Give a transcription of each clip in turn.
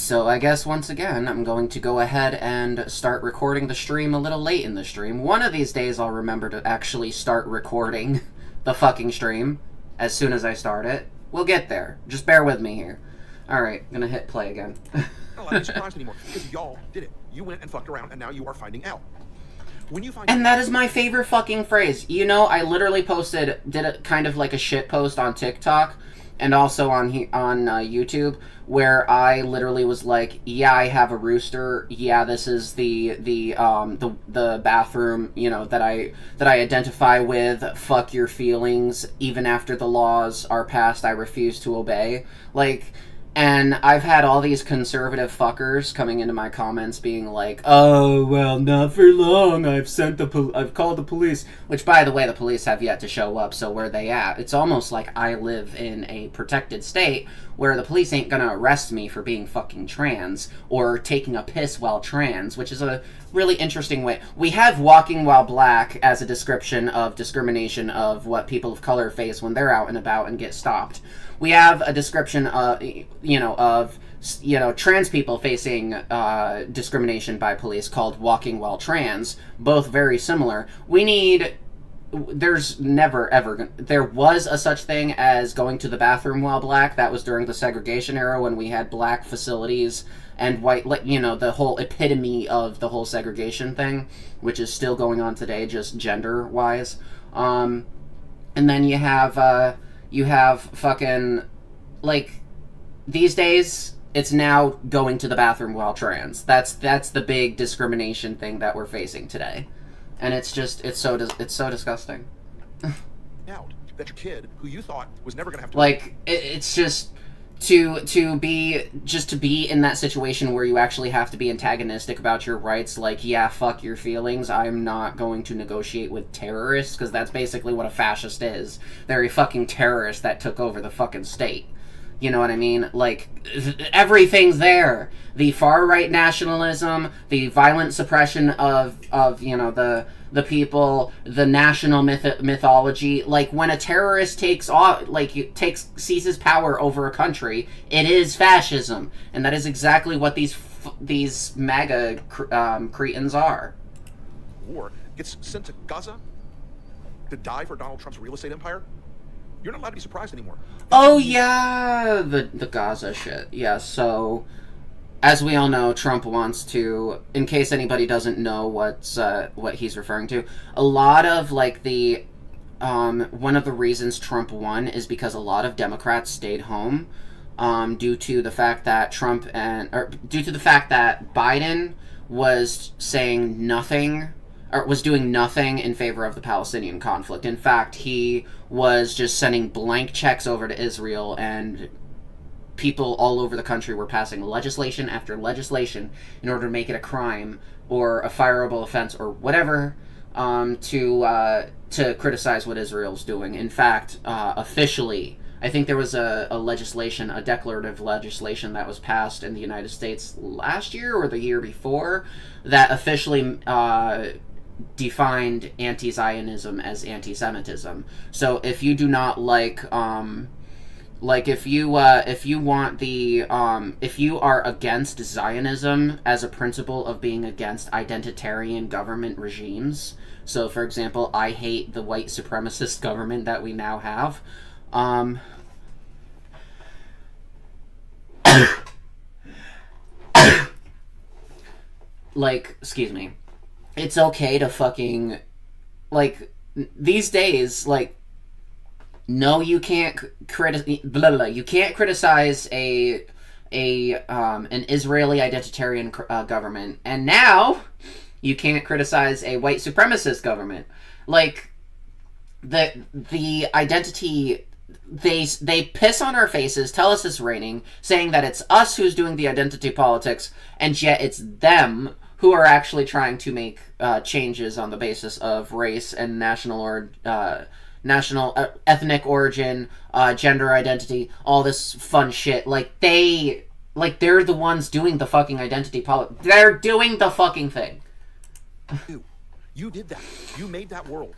So I guess once again, I'm going to go ahead and start recording the stream a little late in the stream. One of these days I'll remember to actually start recording the fucking stream as soon as I start it. We'll get there. Just bear with me here. Alright, gonna hit play again. I'm not allowed to be surprised anymore, because y'all did it. You went and fucked around, and now you are finding out. When you find and that is my favorite fucking phrase. You know, I literally did a kind of like a shit post on TikTok, and also on YouTube, where I literally was like, yeah, I have a rooster. Yeah, this is the bathroom, you know, that I identify with. Fuck your feelings. Even after the laws are passed, I refuse to obey. Like, and I've had all these conservative fuckers coming into my comments being like, oh, well, not for long. I've called the police. Which, by the way, the police have yet to show up, so where they at? It's almost like I live in a protected state where the police ain't gonna arrest me for being fucking trans or taking a piss while trans, which is a really interesting way. We have walking while black as a description of discrimination of what people of color face when they're out and about and get stopped. We have a description of, trans people facing discrimination by police called walking while trans, both very similar. There's never ever, there was a such thing as going to the bathroom while black. That was during the segregation era when we had black facilities and white, the whole epitome of the whole segregation thing, which is still going on today, just gender-wise. And then you have fucking, like, these days, it's now going to the bathroom while trans. That's the big discrimination thing that we're facing today. And it's so disgusting. out that your kid, who you thought was never going to have to... Like, it's just... To be in that situation where you actually have to be antagonistic about your rights, like, yeah, fuck your feelings, I'm not going to negotiate with terrorists, because that's basically what a fascist is. They're a fucking terrorist that took over the fucking state. You know what I mean? Like, everything's there. The far-right nationalism, the violent suppression of the people, the national mythology. Like, when a terrorist seizes power over a country, it is fascism. And that is exactly what these MAGA cretins are. War gets sent to Gaza to die for Donald Trump's real estate empire. You're not allowed to be surprised anymore. Oh, yeah, the Gaza shit. Yeah, so, as we all know, Trump wants to, in case anybody doesn't know what he's referring to, a lot of, like, one of the reasons Trump won is because a lot of Democrats stayed home, due to the fact that Biden was saying nothing, or was doing nothing in favor of the Palestinian conflict. In fact, he was just sending blank checks over to Israel, and people all over the country were passing legislation after legislation in order to make it a crime or a fireable offense or whatever, to criticize what Israel's doing. In fact, officially, I think there was a declarative legislation that was passed in the United States last year or the year before that officially defined anti-Zionism as anti-Semitism. So if you do not if you are against Zionism as a principle of being against identitarian government regimes, so for example, I hate the white supremacist government that we now have, excuse me, it's okay to fucking, these days, no, you can't you can't criticize an Israeli identitarian government, and now you can't criticize a white supremacist government. Like, the identity, they piss on our faces, tell us it's raining, saying that it's us who's doing the identity politics, and yet it's them who are actually trying to make changes on the basis of race and national ethnic origin, gender identity, all this fun shit. They're the ones doing the fucking identity politics. They're doing the fucking thing. You did that. You made that world.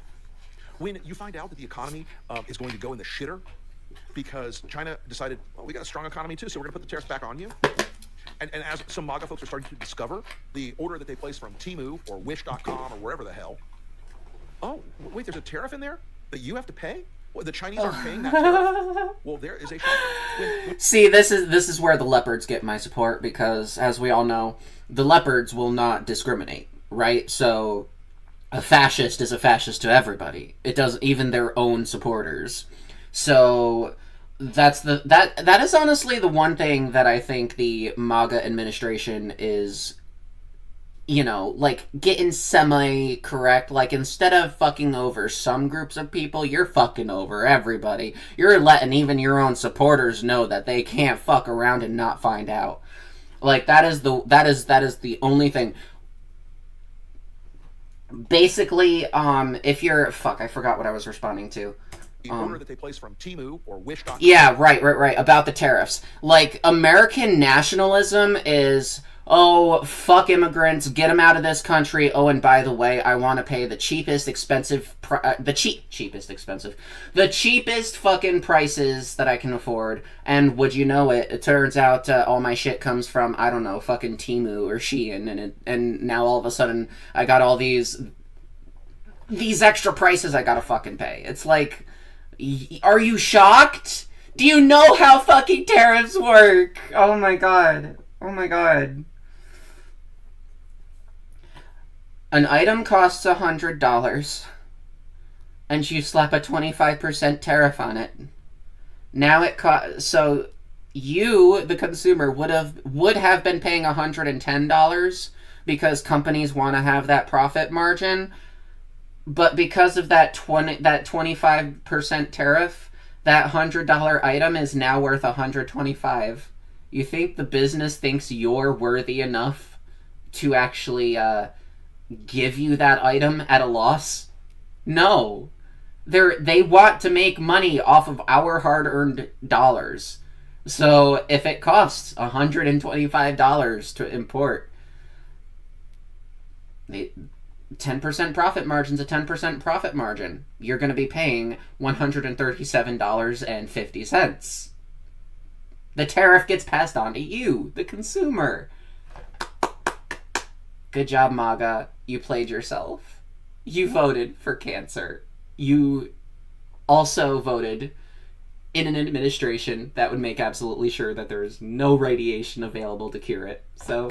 When you find out that the economy is going to go in the shitter because China decided, well, we got a strong economy too, so we're going to put the tariffs back on you. And as some MAGA folks are starting to discover, the order that they place from Temu or Wish.com or wherever the hell. Oh, wait, there's a tariff in there that you have to pay? Well, the Chinese aren't paying that tariff? Well, there is a shocker. See, this is where the leopards get my support, because, as we all know, the leopards will not discriminate, right? So, a fascist is a fascist to everybody. It does, even their own supporters. So, that is honestly the one thing that I think the MAGA administration is, you know, like, getting semi-correct. Like, instead of fucking over some groups of people, you're fucking over everybody. You're letting even your own supporters know that they can't fuck around and not find out. Like, that is the only thing. Basically, if you're... Fuck, I forgot what I was responding to. The order that they place from Temu or Wish.com. Yeah, right. About the tariffs. Like, American nationalism is... Oh, fuck immigrants, get them out of this country. Oh, and by the way, I want to pay the cheapest fucking prices that I can afford. And would you know it, it turns out all my shit comes from, I don't know, fucking Temu or Shein. And now all of a sudden, I got all these extra prices I gotta fucking pay. It's like, are you shocked? Do you know how fucking tariffs work? Oh my god. Oh my god. An item costs $100, and you slap a 25% tariff on it. Now it so you, the consumer, would have been paying $110 because companies want to have that profit margin, but because of that 25% tariff, that $100 item is now worth $125. You think the business thinks you're worthy enough to actually give you that item at a loss? No. They want to make money off of our hard-earned dollars. So if it costs $125 to import, 10% profit margin's a 10% profit margin. You're going to be paying $137.50. The tariff gets passed on to you, the consumer. Good job, MAGA. You played yourself. You voted for cancer. You also voted in an administration that would make absolutely sure that there is no radiation available to cure it. So,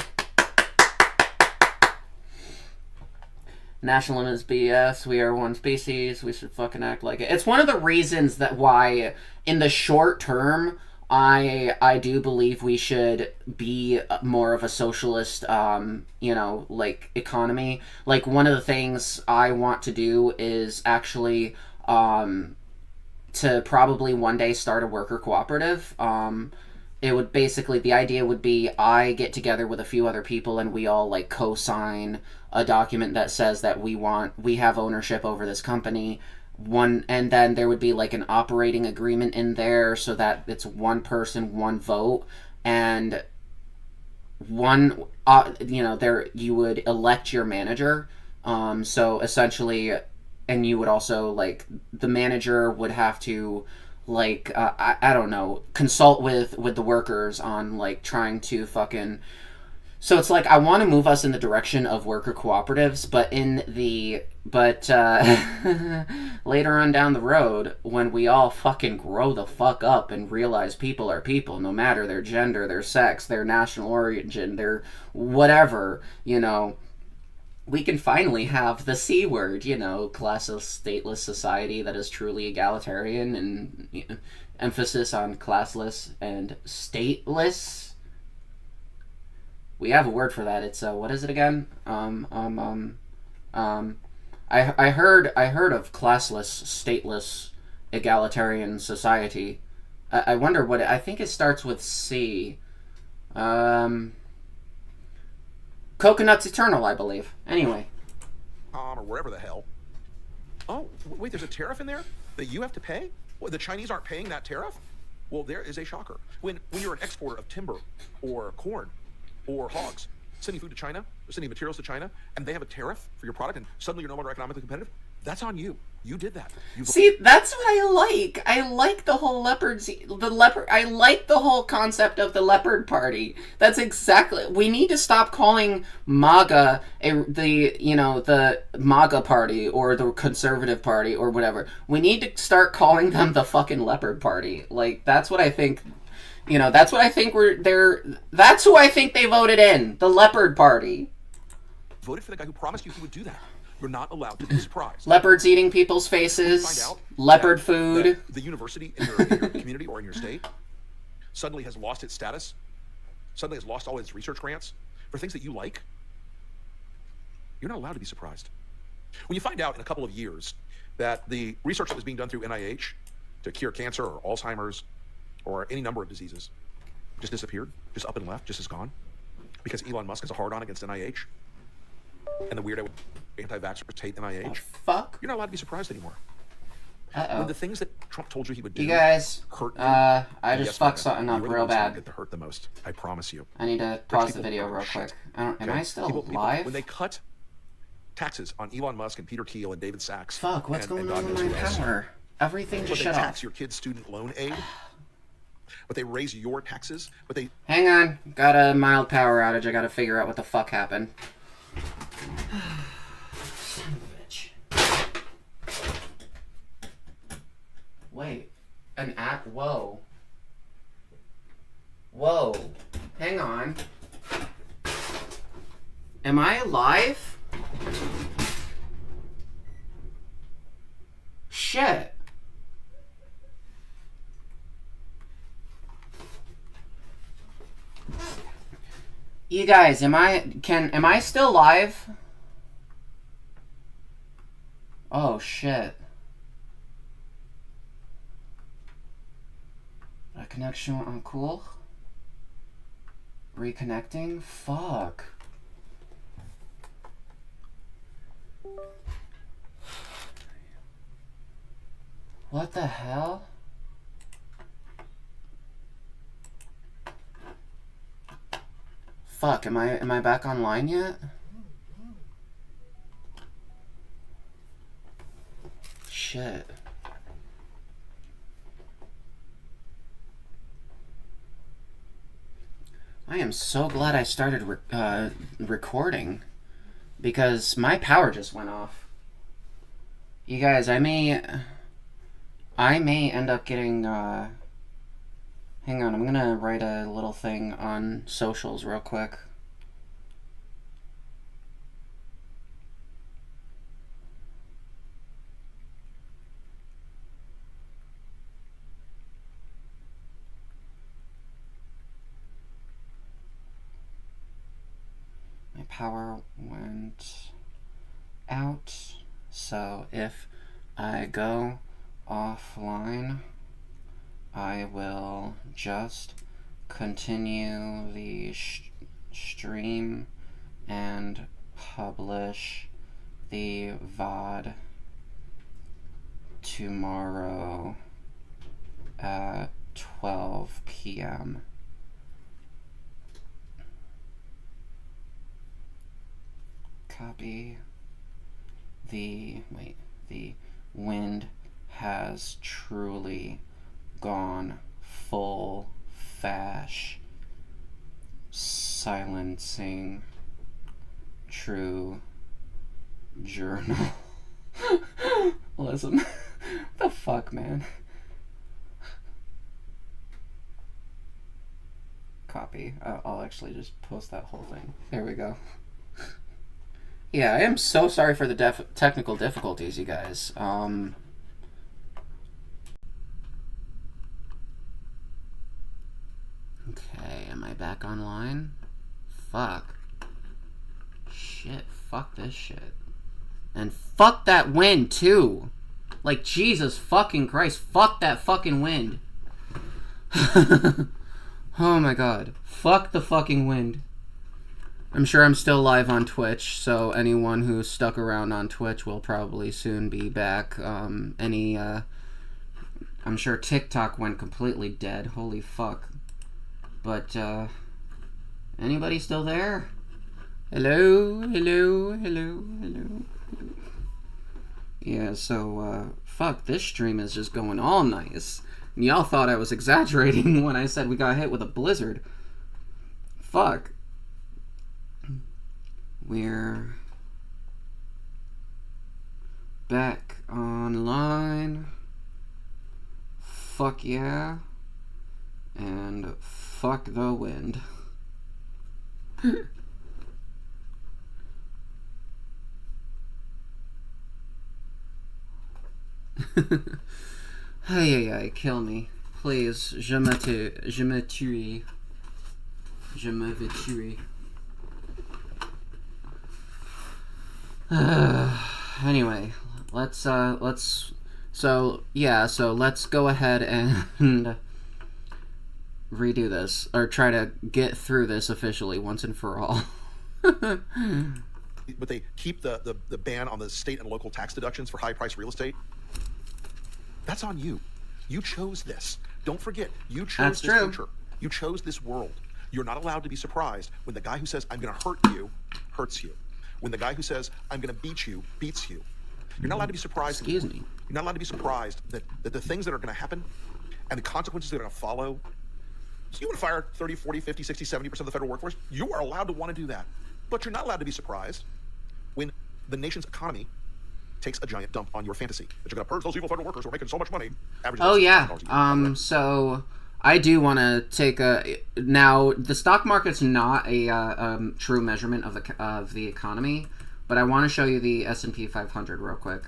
nationalism is BS. We are one species. We should fucking act like it. It's one of the reasons that why, in the short term, I do believe we should be more of a socialist, like, economy. Like, one of the things I want to do is actually, to probably one day start a worker cooperative. It would basically, the idea would be I get together with a few other people and we all, like, co-sign a document that says that we have ownership over this company. And then there would be like an operating agreement in there so that it's one person, one vote, and one, there you would elect your manager. So essentially, and you would also, like, the manager would have to, like, I don't know, consult with the workers on, like, trying to fucking... So it's like, I want to move us in the direction of worker cooperatives, but later on down the road, when we all fucking grow the fuck up and realize people are people, no matter their gender, their sex, their national origin, their whatever, we can finally have the C word, classless, stateless society that is truly egalitarian, and emphasis on classless and stateless. We have a word for that. It's what is it again? I heard of classless, stateless, egalitarian society. I wonder what I think it starts with C. Coconuts Eternal, I believe. Anyway. Or wherever the hell. Oh, wait, there's a tariff in there that you have to pay? Well, the Chinese aren't paying that tariff? Well, there is a shocker. When you're an exporter of timber or corn or hogs, sending food to China, or sending materials to China, and they have a tariff for your product, and suddenly you're no longer economically competitive, That's on you. You did that. See, that's what I like. I like the whole I like the whole concept of the leopard party. That's exactly. We need to stop calling MAGA the MAGA party or the conservative party or whatever. We need to start calling them the fucking leopard party. Like, that's what I think. That's what I think that's who I think they voted in. The leopard party. Voted for the guy who promised you he would do that. You're not allowed to be surprised. Leopards eating people's faces. Leopard food. The university in your community or in your state suddenly has lost its status. Suddenly has lost all its research grants for things that you like. You're not allowed to be surprised. When you find out in a couple of years that the research that was being done through NIH to cure cancer or Alzheimer's or any number of diseases just disappeared, just up and left, just is gone, because Elon Musk is a hard-on against NIH, and the weirdo anti-vaxxers hate NIH. Fuck. You're not allowed to be surprised anymore. Uh-oh. When the things that Trump told you he would do, you guys, hurt you, I just fucked something up real bad. Get to hurt the most. I promise you. I need to pause the video real quick. Am I still live? When they cut taxes on Elon Musk and Peter Thiel and David Sachs. Fuck, what's going on with my power? Everything just shut off. They tax your kid's student loan aid. But they raise your taxes. But they. Hang on, got a mild power outage. I gotta figure out what the fuck happened. Son of a bitch. Wait, whoa. Whoa, hang on. Am I live? Shit. You guys, am I still live? Oh shit. A connection on cool? Reconnecting? Fuck. What the hell? Fuck, am I back online yet? Shit. I am so glad I started recording, because my power just went off. You guys, I may end up getting, hang on, I'm gonna write a little thing on socials real quick. My power went out, so if I go offline, I will just continue the stream and publish the VOD tomorrow at 12 p.m. Copy. The wind has truly gone full fash, silencing true journalism. The fuck, man. Copy. I'll actually just post that whole thing. There we go. Yeah, I am so sorry for the technical difficulties, you guys. Okay, am I back online? Fuck. Shit, fuck this shit. And fuck that wind, too. Like, Jesus fucking Christ, fuck that fucking wind. Oh my god. Fuck the fucking wind. I'm sure I'm still live on Twitch, so anyone who's stuck around on Twitch will probably soon be back. I'm sure TikTok went completely dead. Holy fuck. But, anybody still there? Hello, hello, hello, hello. Yeah, so, fuck, this stream is just going all nice. And y'all thought I was exaggerating when I said we got hit with a blizzard. Fuck. We're back online. Fuck yeah. And fuck the wind. Hey, kill me. Please, je me tue. Je me vais tuer. Anyway, let's go ahead and redo this, or try to get through this officially once and for all. But they keep the ban on the state and local tax deductions for high-priced real estate. That's on you. You chose this. Don't forget, you chose this future. You chose this world. You're not allowed to be surprised when the guy who says, I'm going to hurt you, hurts you. When the guy who says, I'm going to beat you, beats you. You're not allowed to be surprised. Excuse me. You're not allowed to be surprised that the things that are going to happen and the consequences that are going to follow. So you want to fire 30, 40, 50, 60, 70% of the federal workforce? You are allowed to want to do that. But you're not allowed to be surprised when the nation's economy takes a giant dump on your fantasy. That you're going to purge those evil federal workers who are making so much money. Oh, yeah. So I do want to take a... Now, the stock market's not a true measurement of the economy, but I want to show you the S&P 500 real quick.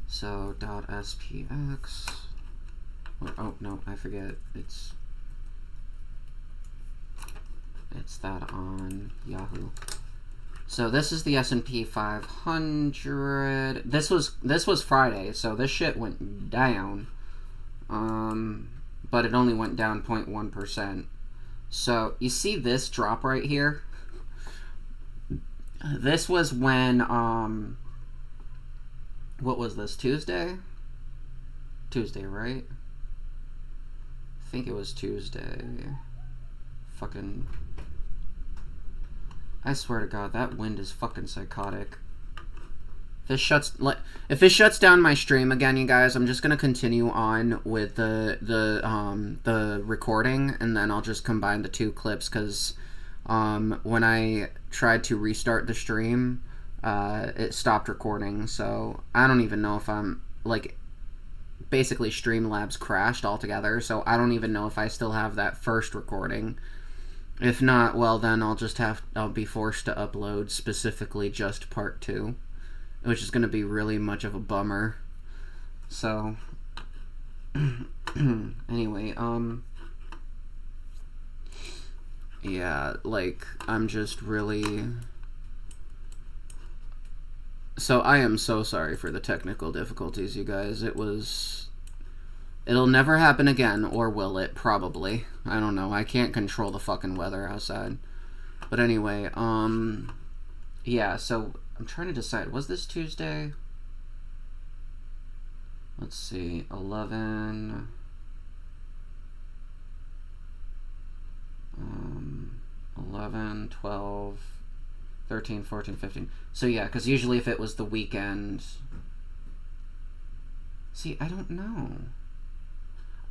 So, .spx... Oh, no, I forget. It's that on Yahoo. So this is the S&P 500. This was Friday, so this shit went down. But it only went down 0.1%. So you see this drop right here? This was when what was this? Tuesday, right? I think it was Tuesday. Fucking... I swear to God, that wind is fucking psychotic. If this shuts down my stream again, you guys, I'm just gonna continue on with the recording, and then I'll just combine the two clips, because when I tried to restart the stream, it stopped recording. So I don't even know if I'm basically Streamlabs crashed altogether. So I don't even know if I still have that first recording. If not, well, then I'll be forced to upload specifically just part 2, which is going to be really much of a bummer. So, anyway, yeah, I'm just really... So, I am so sorry for the technical difficulties, you guys. It'll never happen again, or will it? Probably. I don't know. I can't control the fucking weather outside. But anyway, yeah, so I'm trying to decide. Was this Tuesday? Let's see. 11... 11, 12, 13, 14, 15. So yeah, because usually if it was the weekend... See, I don't know.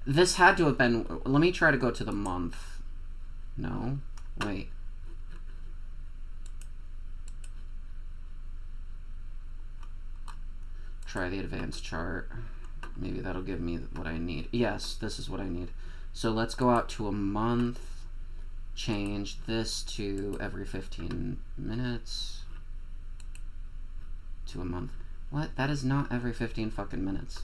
This had to have been... Let me try to go to the month. No? Wait. Try the advanced chart. Maybe that'll give me what I need. Yes, this is what I need. So let's go out to a month. Change this to every 15 minutes. To a month. What? That is not every 15 fucking minutes.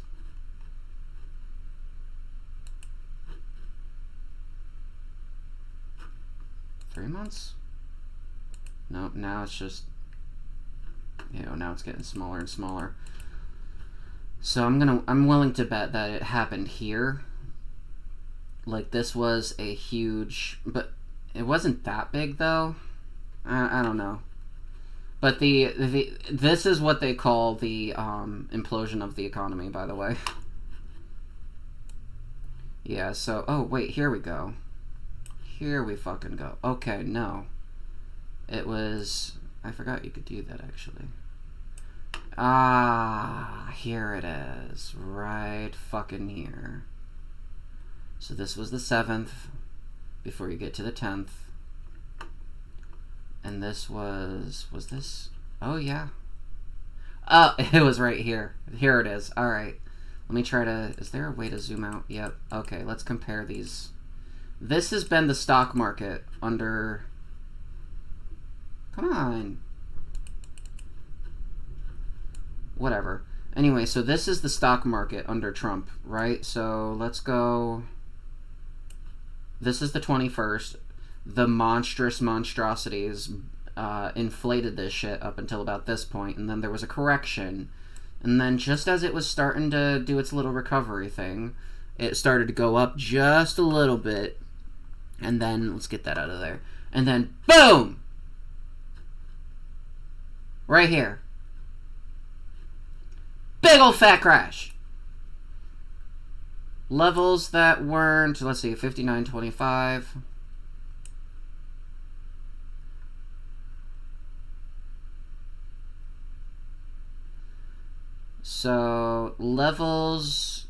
Three months? No, now it's just... now it's getting smaller and smaller. So I'm willing to bet that it happened here. This was a huge... But it wasn't that big, though. I don't know. But this is what they call the implosion of the economy, by the way. Yeah, so... Oh, wait, here we go. Here we fucking go. Okay, no. It was... I forgot you could do that, actually. Ah, here it is. Right fucking here. So this was the 7th, before you get to the 10th. And this was this? Oh, yeah. Oh, it was right here. Here it is. Alright. Let me try to... Is there a way to zoom out? Yep. Okay, let's compare these. This has been the stock market under... Come on. Whatever. Anyway, so this is the stock market under Trump, right? So let's go... This is the 21st. The monstrosities inflated this shit up until about this point, and then there was a correction. And then just as it was starting to do its little recovery thing, it started to go up just a little bit. And then, let's get that out of there. And then, boom! Right here. Big old fat crash. Levels that weren't, let's see, 59.25. So, levels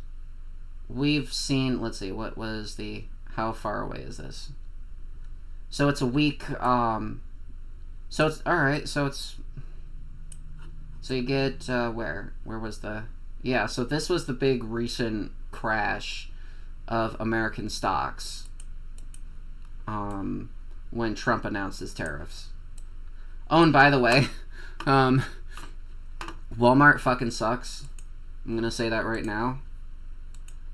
we've seen, let's see, what was the, how far away is this? So it's a week, so it's, alright, so it's, so you get, where was the, yeah, so this was the big recent crash of American stocks, when Trump announced his tariffs. Oh, and by the way, Walmart fucking sucks. I'm gonna say that right now.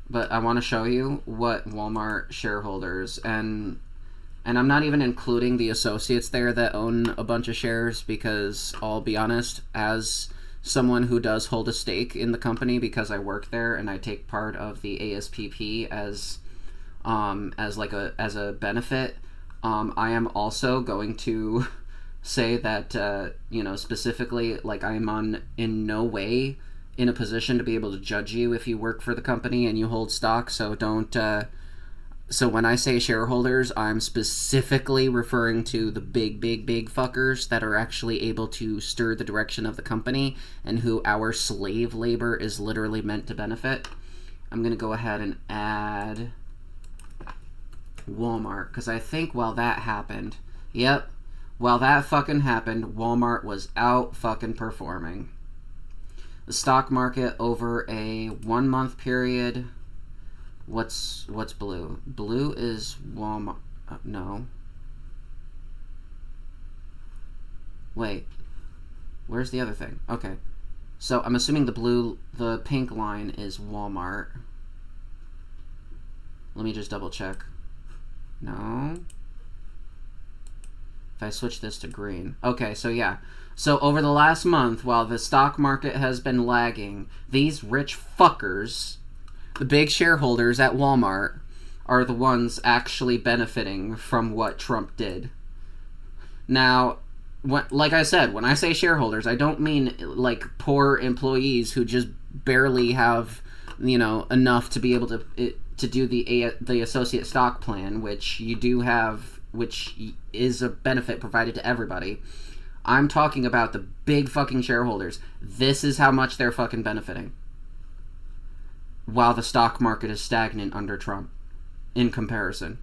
But I want to show you what Walmart shareholders, and I'm not even including the associates there that own a bunch of shares, because I'll be honest, as someone who does hold a stake in the company because I work there and I take part of the ASPP as a benefit, I am also going to say that, you know, specifically, like, I am in no way in a position to be able to judge you if you work for the company and you hold stock, so don't, so when I say shareholders, I'm specifically referring to the big fuckers that are actually able to stir the direction of the company and who our slave labor is literally meant to benefit. I'm gonna go ahead and add Walmart, because I think while that happened, yep, while that fucking happened, Walmart was out fucking performing. The stock market over a 1 month period. What's blue? Blue is Walmart. No. Wait. Where's the other thing? Okay. So I'm assuming the pink line is Walmart. Let me just double check. No. If I switch this to green. Okay, so yeah. So over the last month, while the stock market has been lagging, these rich fuckers, the big shareholders at Walmart, are the ones actually benefiting from what Trump did. Now, like I said, when I say shareholders, I don't mean like poor employees who just barely have, you know, enough to be able to do the associate stock plan, which you do have, which is a benefit provided to everybody. I'm talking about the big fucking shareholders. This is how much they're fucking benefiting, while the stock market is stagnant under Trump, in comparison.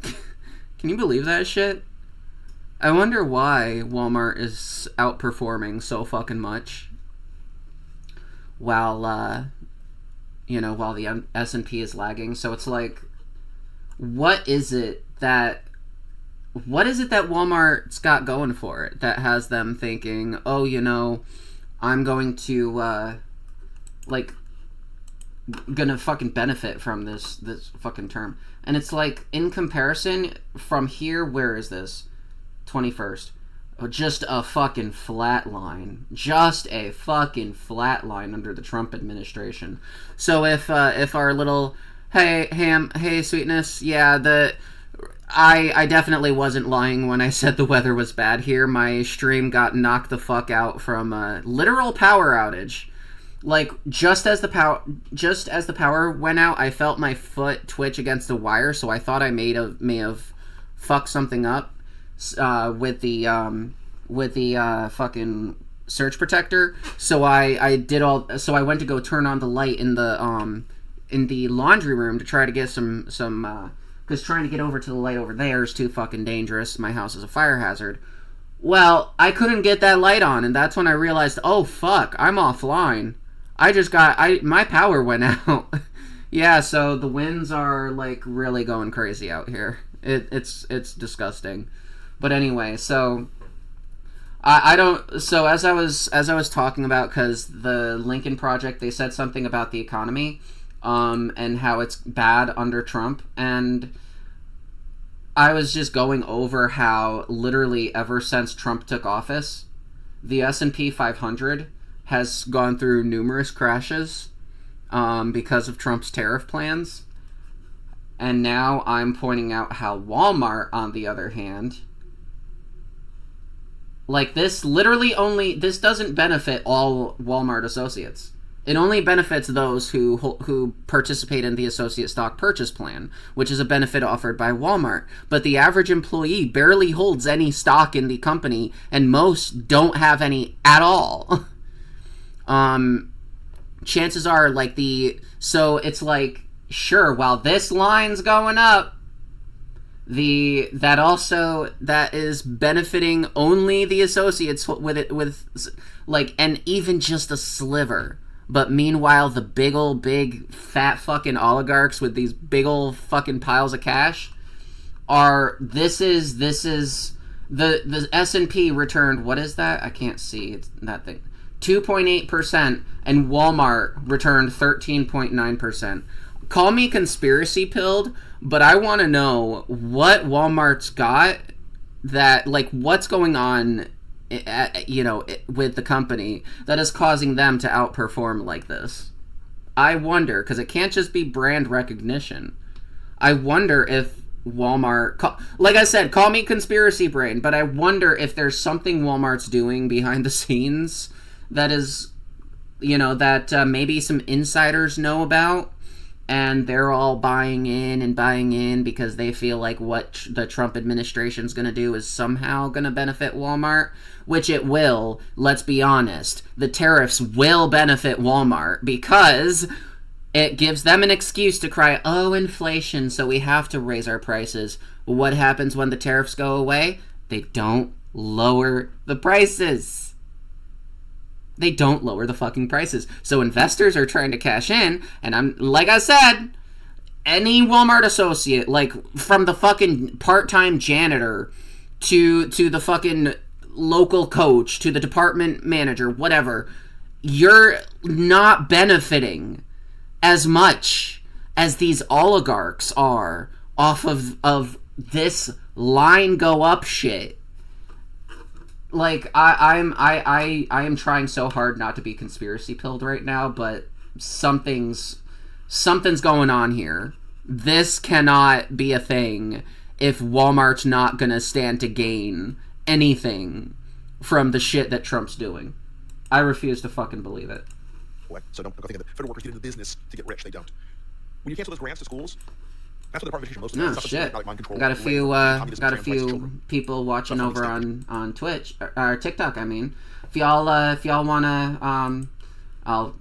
Can you believe that shit? I wonder why Walmart is outperforming so fucking much, while, you know, while the S&P is lagging. So it's like, what is it that Walmart's got going for it that has them thinking, oh, you know, I'm going to, like, gonna fucking benefit from this fucking term. And it's like, in comparison, from here, where is this? 21st. Oh, just a fucking flat line. Just a fucking flat line under the Trump administration. So if our little, hey, sweetness, yeah, I definitely wasn't lying when I said the weather was bad here. My stream got knocked the fuck out from a literal power outage. Like, just as the power went out, I felt my foot twitch against the wire, so I thought I may have fucked something up. with the fucking surge protector. So I went to go turn on the light in the laundry room to try to get some because trying to get over to the light over there is too fucking dangerous. My house is a fire hazard. Well, I couldn't get that light on, and that's when I realized, oh fuck, I'm offline. My power went out. Yeah, so the winds are like really going crazy out here. It's disgusting. But anyway, so I don't. So as I was talking about, because the Lincoln Project, they said something about the economy, and how it's bad under Trump, and I was just going over how literally ever since Trump took office, the S&P 500 has gone through numerous crashes, because of Trump's tariff plans, and now I'm pointing out how Walmart, on the other hand. Like, this doesn't benefit all Walmart associates. It only benefits those who participate in the associate stock purchase plan, which is a benefit offered by Walmart. But the average employee barely holds any stock in the company, and most don't have any at all. Chances are, so it's like, sure, while this line's going up, that is benefiting only the associates and even just a sliver. But meanwhile, the big fat fucking oligarchs with these big old fucking piles of cash the S&P returned, what is that? I can't see. It's that thing. 2.8%, and Walmart returned 13.9%. Call me conspiracy pilled, but I want to know what Walmart's got that, what's going on, with the company that is causing them to outperform like this. I wonder, because it can't just be brand recognition. I wonder if Walmart, like I said, call me conspiracy brain, but I wonder if there's something Walmart's doing behind the scenes that is, that maybe some insiders know about, and they're all buying in because they feel like what the Trump administration's going to do is somehow going to benefit Walmart, which it will. Let's be honest. The tariffs will benefit Walmart because it gives them an excuse to cry, oh, inflation, so we have to raise our prices. What happens when the tariffs go away? They don't lower the prices. They don't lower the fucking prices. So investors are trying to cash in, and like I said, any Walmart associate, from the fucking part-time janitor to the fucking local coach to the department manager, whatever, you're not benefiting as much as these oligarchs are off of this line go up shit. I am trying so hard not to be conspiracy pilled right now, but something's going on here. This cannot be a thing if Walmart's not gonna stand to gain anything from the shit that Trump's doing. I refuse to fucking believe it. So don't think of it. Federal workers get into business to get rich. They don't. When you cancel those grants to schools, that's what the part of most of no shit. Got a few people watching over on Twitch or TikTok. I mean, if y'all wanna, I'll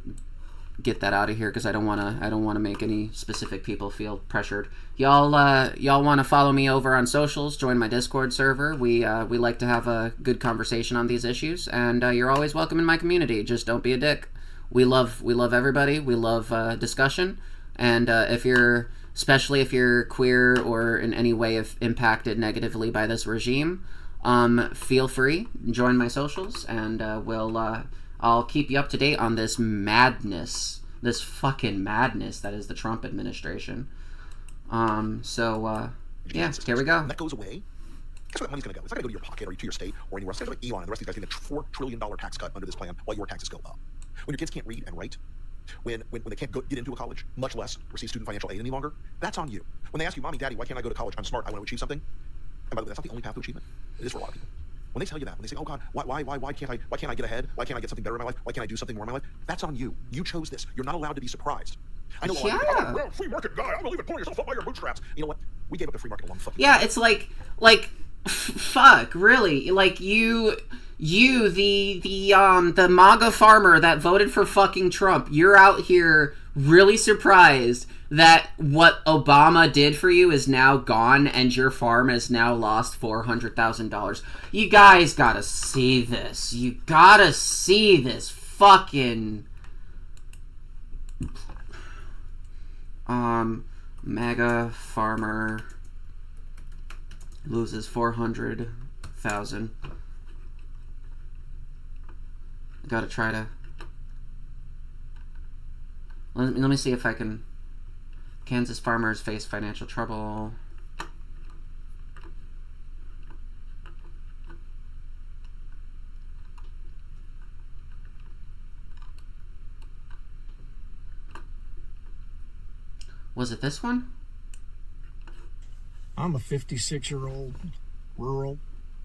get that out of here because I don't wanna make any specific people feel pressured. Y'all wanna follow me over on socials? Join my Discord server. We like to have a good conversation on these issues, and you're always welcome in my community. Just don't be a dick. We love everybody. We love discussion, and especially if you're queer or in any way impacted negatively by this regime, feel free, join my socials, and I'll keep you up to date on this madness, this fucking madness that is the Trump administration. Yeah, here we go. When that goes away, guess where that money's going to go? It's not going to go to your pocket or to your state or anywhere else. It's going to go to Elon and the rest of these guys getting a $4 trillion tax cut under this plan while your taxes go up. When your kids can't read and write, when they can't get into a college, much less receive student financial aid any longer, that's on you. When they ask you, Mommy, Daddy, why can't I go to college? I'm smart. I want to achieve something. And by the way, that's not the only path to achievement. It is for a lot of people. When they tell you that, when they say, oh God, why can't I get ahead? Why can't I get something better in my life? Why can't I do something more in my life? That's on you. You chose this. You're not allowed to be surprised. I know a lot of people, well, free market guy, I believe in pulling yourself up by your bootstraps. You know what? We gave up the free market a long fucking time. It's like Fuck, really? Like, the MAGA farmer that voted for fucking Trump, you're out here really surprised that what Obama did for you is now gone and your farm has now lost $400,000. You guys gotta see this. You gotta see this fucking... MAGA farmer loses 400,000. Gotta try to... Let me see if I can... Kansas farmers face financial trouble. Was it this one? I'm a 56-year-old rural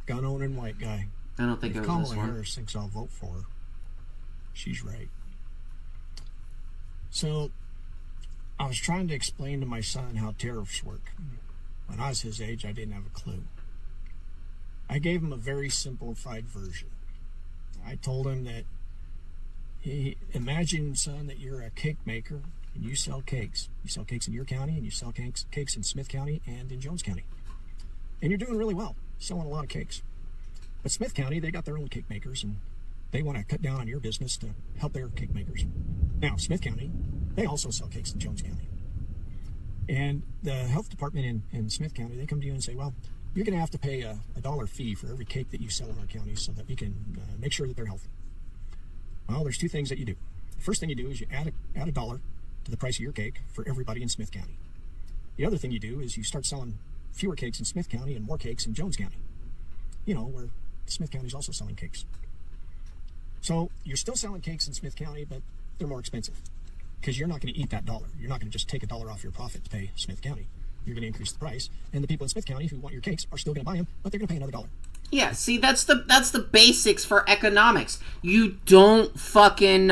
gun-owning white guy. I don't think if it was Kamala this one. Harris thinks I'll vote for her, she's right. So, I was trying to explain to my son how tariffs work. When I was his age, I didn't have a clue. I gave him a very simplified version. I told him that, imagine, son, that you're a cake maker and you sell cakes. You sell cakes in your county and you sell cakes in Smith County and in Jones County. And you're doing really well, selling a lot of cakes. But Smith County, they got their own cake makers and they want to cut down on your business to help their cake makers. Now, Smith County, they also sell cakes in Jones County. And the health department in Smith County, they come to you and say, well, you're going to have to pay a $1 fee for every cake that you sell in our county so that we can make sure that they're healthy. Well, there's two things that you do. The first thing you do is you add a dollar to the price of your cake for everybody in Smith County. The other thing you do is you start selling fewer cakes in Smith County and more cakes in Jones County. You know, where Smith County is also selling cakes. So you're still selling cakes in Smith County, but they're more expensive because you're not going to eat that dollar. You're not going to just take $1 off your profit to pay Smith County. You're going to increase the price, and the people in Smith County who want your cakes are still going to buy them, but they're going to pay another $1. Yeah, see, that's the basics for economics. You don't fucking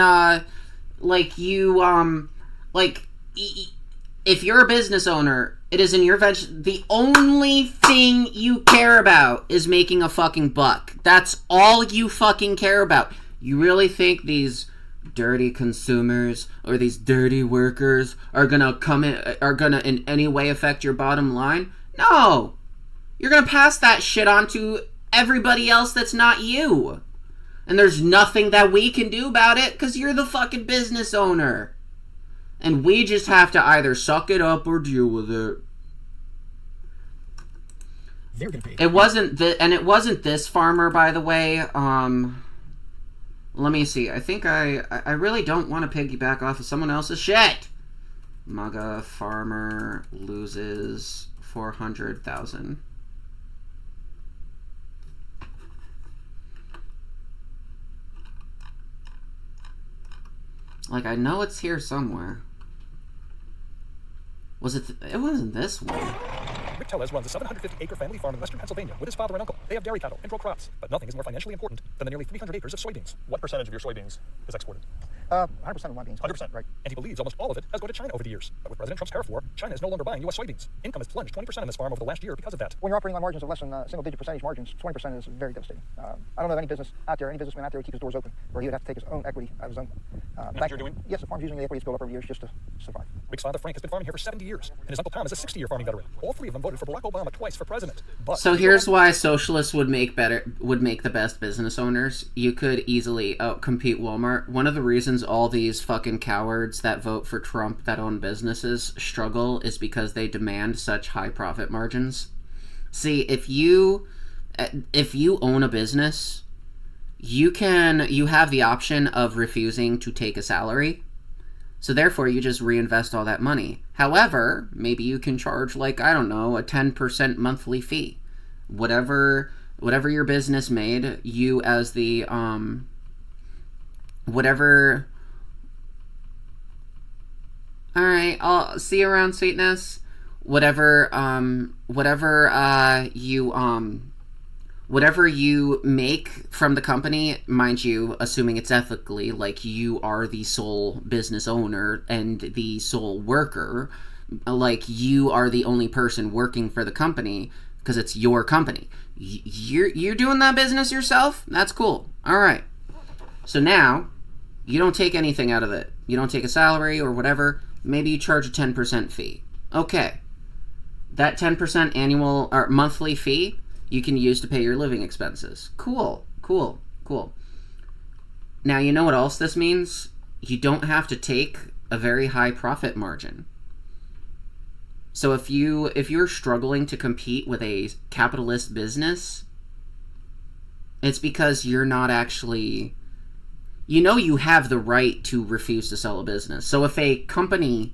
if you're a business owner, it is in your the only thing you care about is making a fucking buck. That's all you fucking care about. You really think these dirty consumers or these dirty workers are gonna in any way affect your bottom line? No. You're gonna pass that shit on to everybody else that's not you. And there's nothing that we can do about it because you're the fucking business owner. And we just have to either suck it up or deal with it. They're gonna pay. It wasn't this farmer, by the way. Let me see. I think I really don't want to piggyback off of someone else's shit. MAGA farmer loses 400,000. Like, I know it's here somewhere. Was it? It wasn't this one. Rick Tellez runs a 750-acre family farm in western Pennsylvania with his father and uncle. They have dairy cattle and grow crops, but nothing is more financially important than the nearly 300 acres of soybeans. What percentage of your soybeans is exported? 100% of my beans. 100%. Right. And he believes almost all of it has gone to China over the years. But with President Trump's tariff war, China is no longer buying U.S. soybeans. Income has plunged 20% on this farm over the last year because of that. When you're operating on margins of less than single-digit percentage margins, 20% is very devastating. I don't know of any business out there, any businessman out there who keeps his doors open, where he would have to take his own equity out of his own. That's you're doing? Yes, the farm's using the equity it's built up over years just to survive. Rick's father, Frank, has been farming here for 70 years, and his uncle Tom is a 60-year farming veteran. All three of them voted for Barack Obama twice for president. But so here's why socialists would make the best business owners. You could easily outcompete Walmart. One of the reasons all these fucking cowards that vote for Trump that own businesses struggle is because they demand such high profit margins. See, if you own a business, you have the option of refusing to take a salary. So therefore, you just reinvest all that money. However, maybe you can charge, like, I don't know, a 10% monthly fee. Whatever your business made, you as the, whatever... Alright, I'll see you around, sweetness. Whatever you make from the company, mind you, assuming it's ethically, like you are the sole business owner and the sole worker, like you are the only person working for the company, because it's your company. You're doing that business yourself? That's cool. All right. So now, you don't take anything out of it. You don't take a salary or whatever. Maybe you charge a 10% fee. Okay. That 10% annual or monthly fee, you can use to pay your living expenses. Cool. Cool. Cool. Now, you know what else this means? You don't have to take a very high profit margin. So if you're struggling to compete with a capitalist business, it's because you're not actually... You know you have the right to refuse to sell a business. So if a company,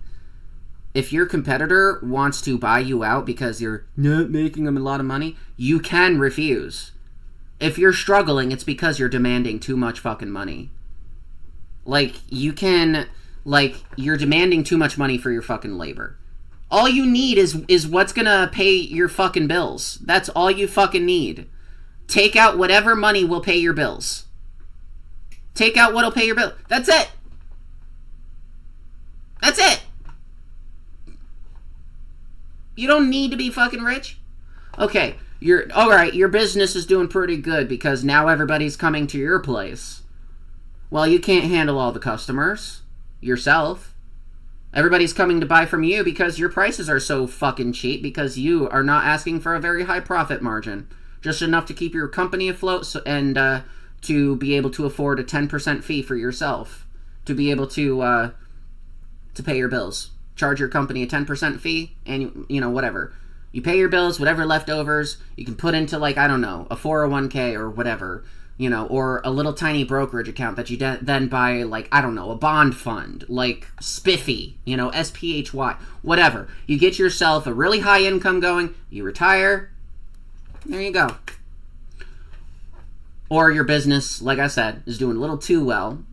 if your competitor wants to buy you out because you're not making them a lot of money, you can refuse. If you're struggling, it's because you're demanding too much fucking money. Like, you can... Like, you're demanding too much money for your fucking labor. All you need is what's gonna pay your fucking bills. That's all you fucking need. Take out whatever money will pay your bills. Take out what'll pay your bill. That's it. That's it. You don't need to be fucking rich. Okay, alright, your business is doing pretty good because now everybody's coming to your place. Well, you can't handle all the customers yourself. Everybody's coming to buy from you because your prices are so fucking cheap because you are not asking for a very high profit margin. Just enough to keep your company afloat and to be able to afford a 10% fee for yourself. To be able to pay your bills. Charge your company a 10% fee and, you know, whatever. You pay your bills, whatever leftovers, you can put into, like, I don't know, a 401k or whatever. You know, or a little tiny brokerage account that you then buy, like, I don't know, a bond fund, like Spiffy, you know, SPHY, whatever. You get yourself a really high income going, you retire, there you go. Or your business, like I said, is doing a little too well.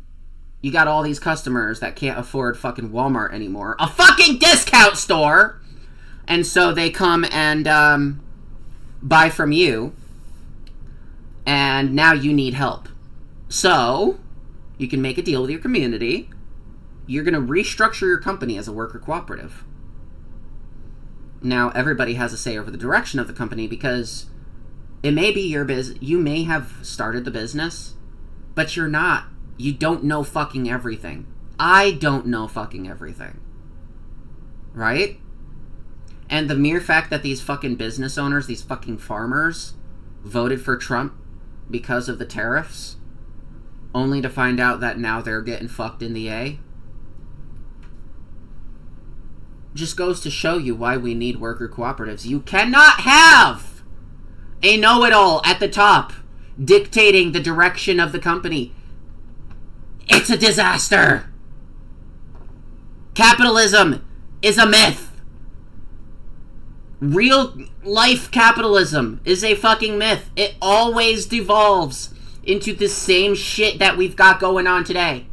You got all these customers that can't afford fucking Walmart anymore, a fucking discount store, and so they come and buy from you. And now you need help. So, you can make a deal with your community. You're going to restructure your company as a worker cooperative. Now, everybody has a say over the direction of the company because it may be your business. You may have started the business, but you're not. You don't know fucking everything. I don't know fucking everything. Right? And the mere fact that these fucking business owners, these fucking farmers, voted for Trump because of the tariffs, only to find out that now they're getting fucked in the A, just goes to show you why we need worker cooperatives. You cannot have a know-it-all at the top dictating the direction of the company. It's a disaster. Capitalism is a myth. Real life capitalism is a fucking myth. It always devolves into the same shit that we've got going on today.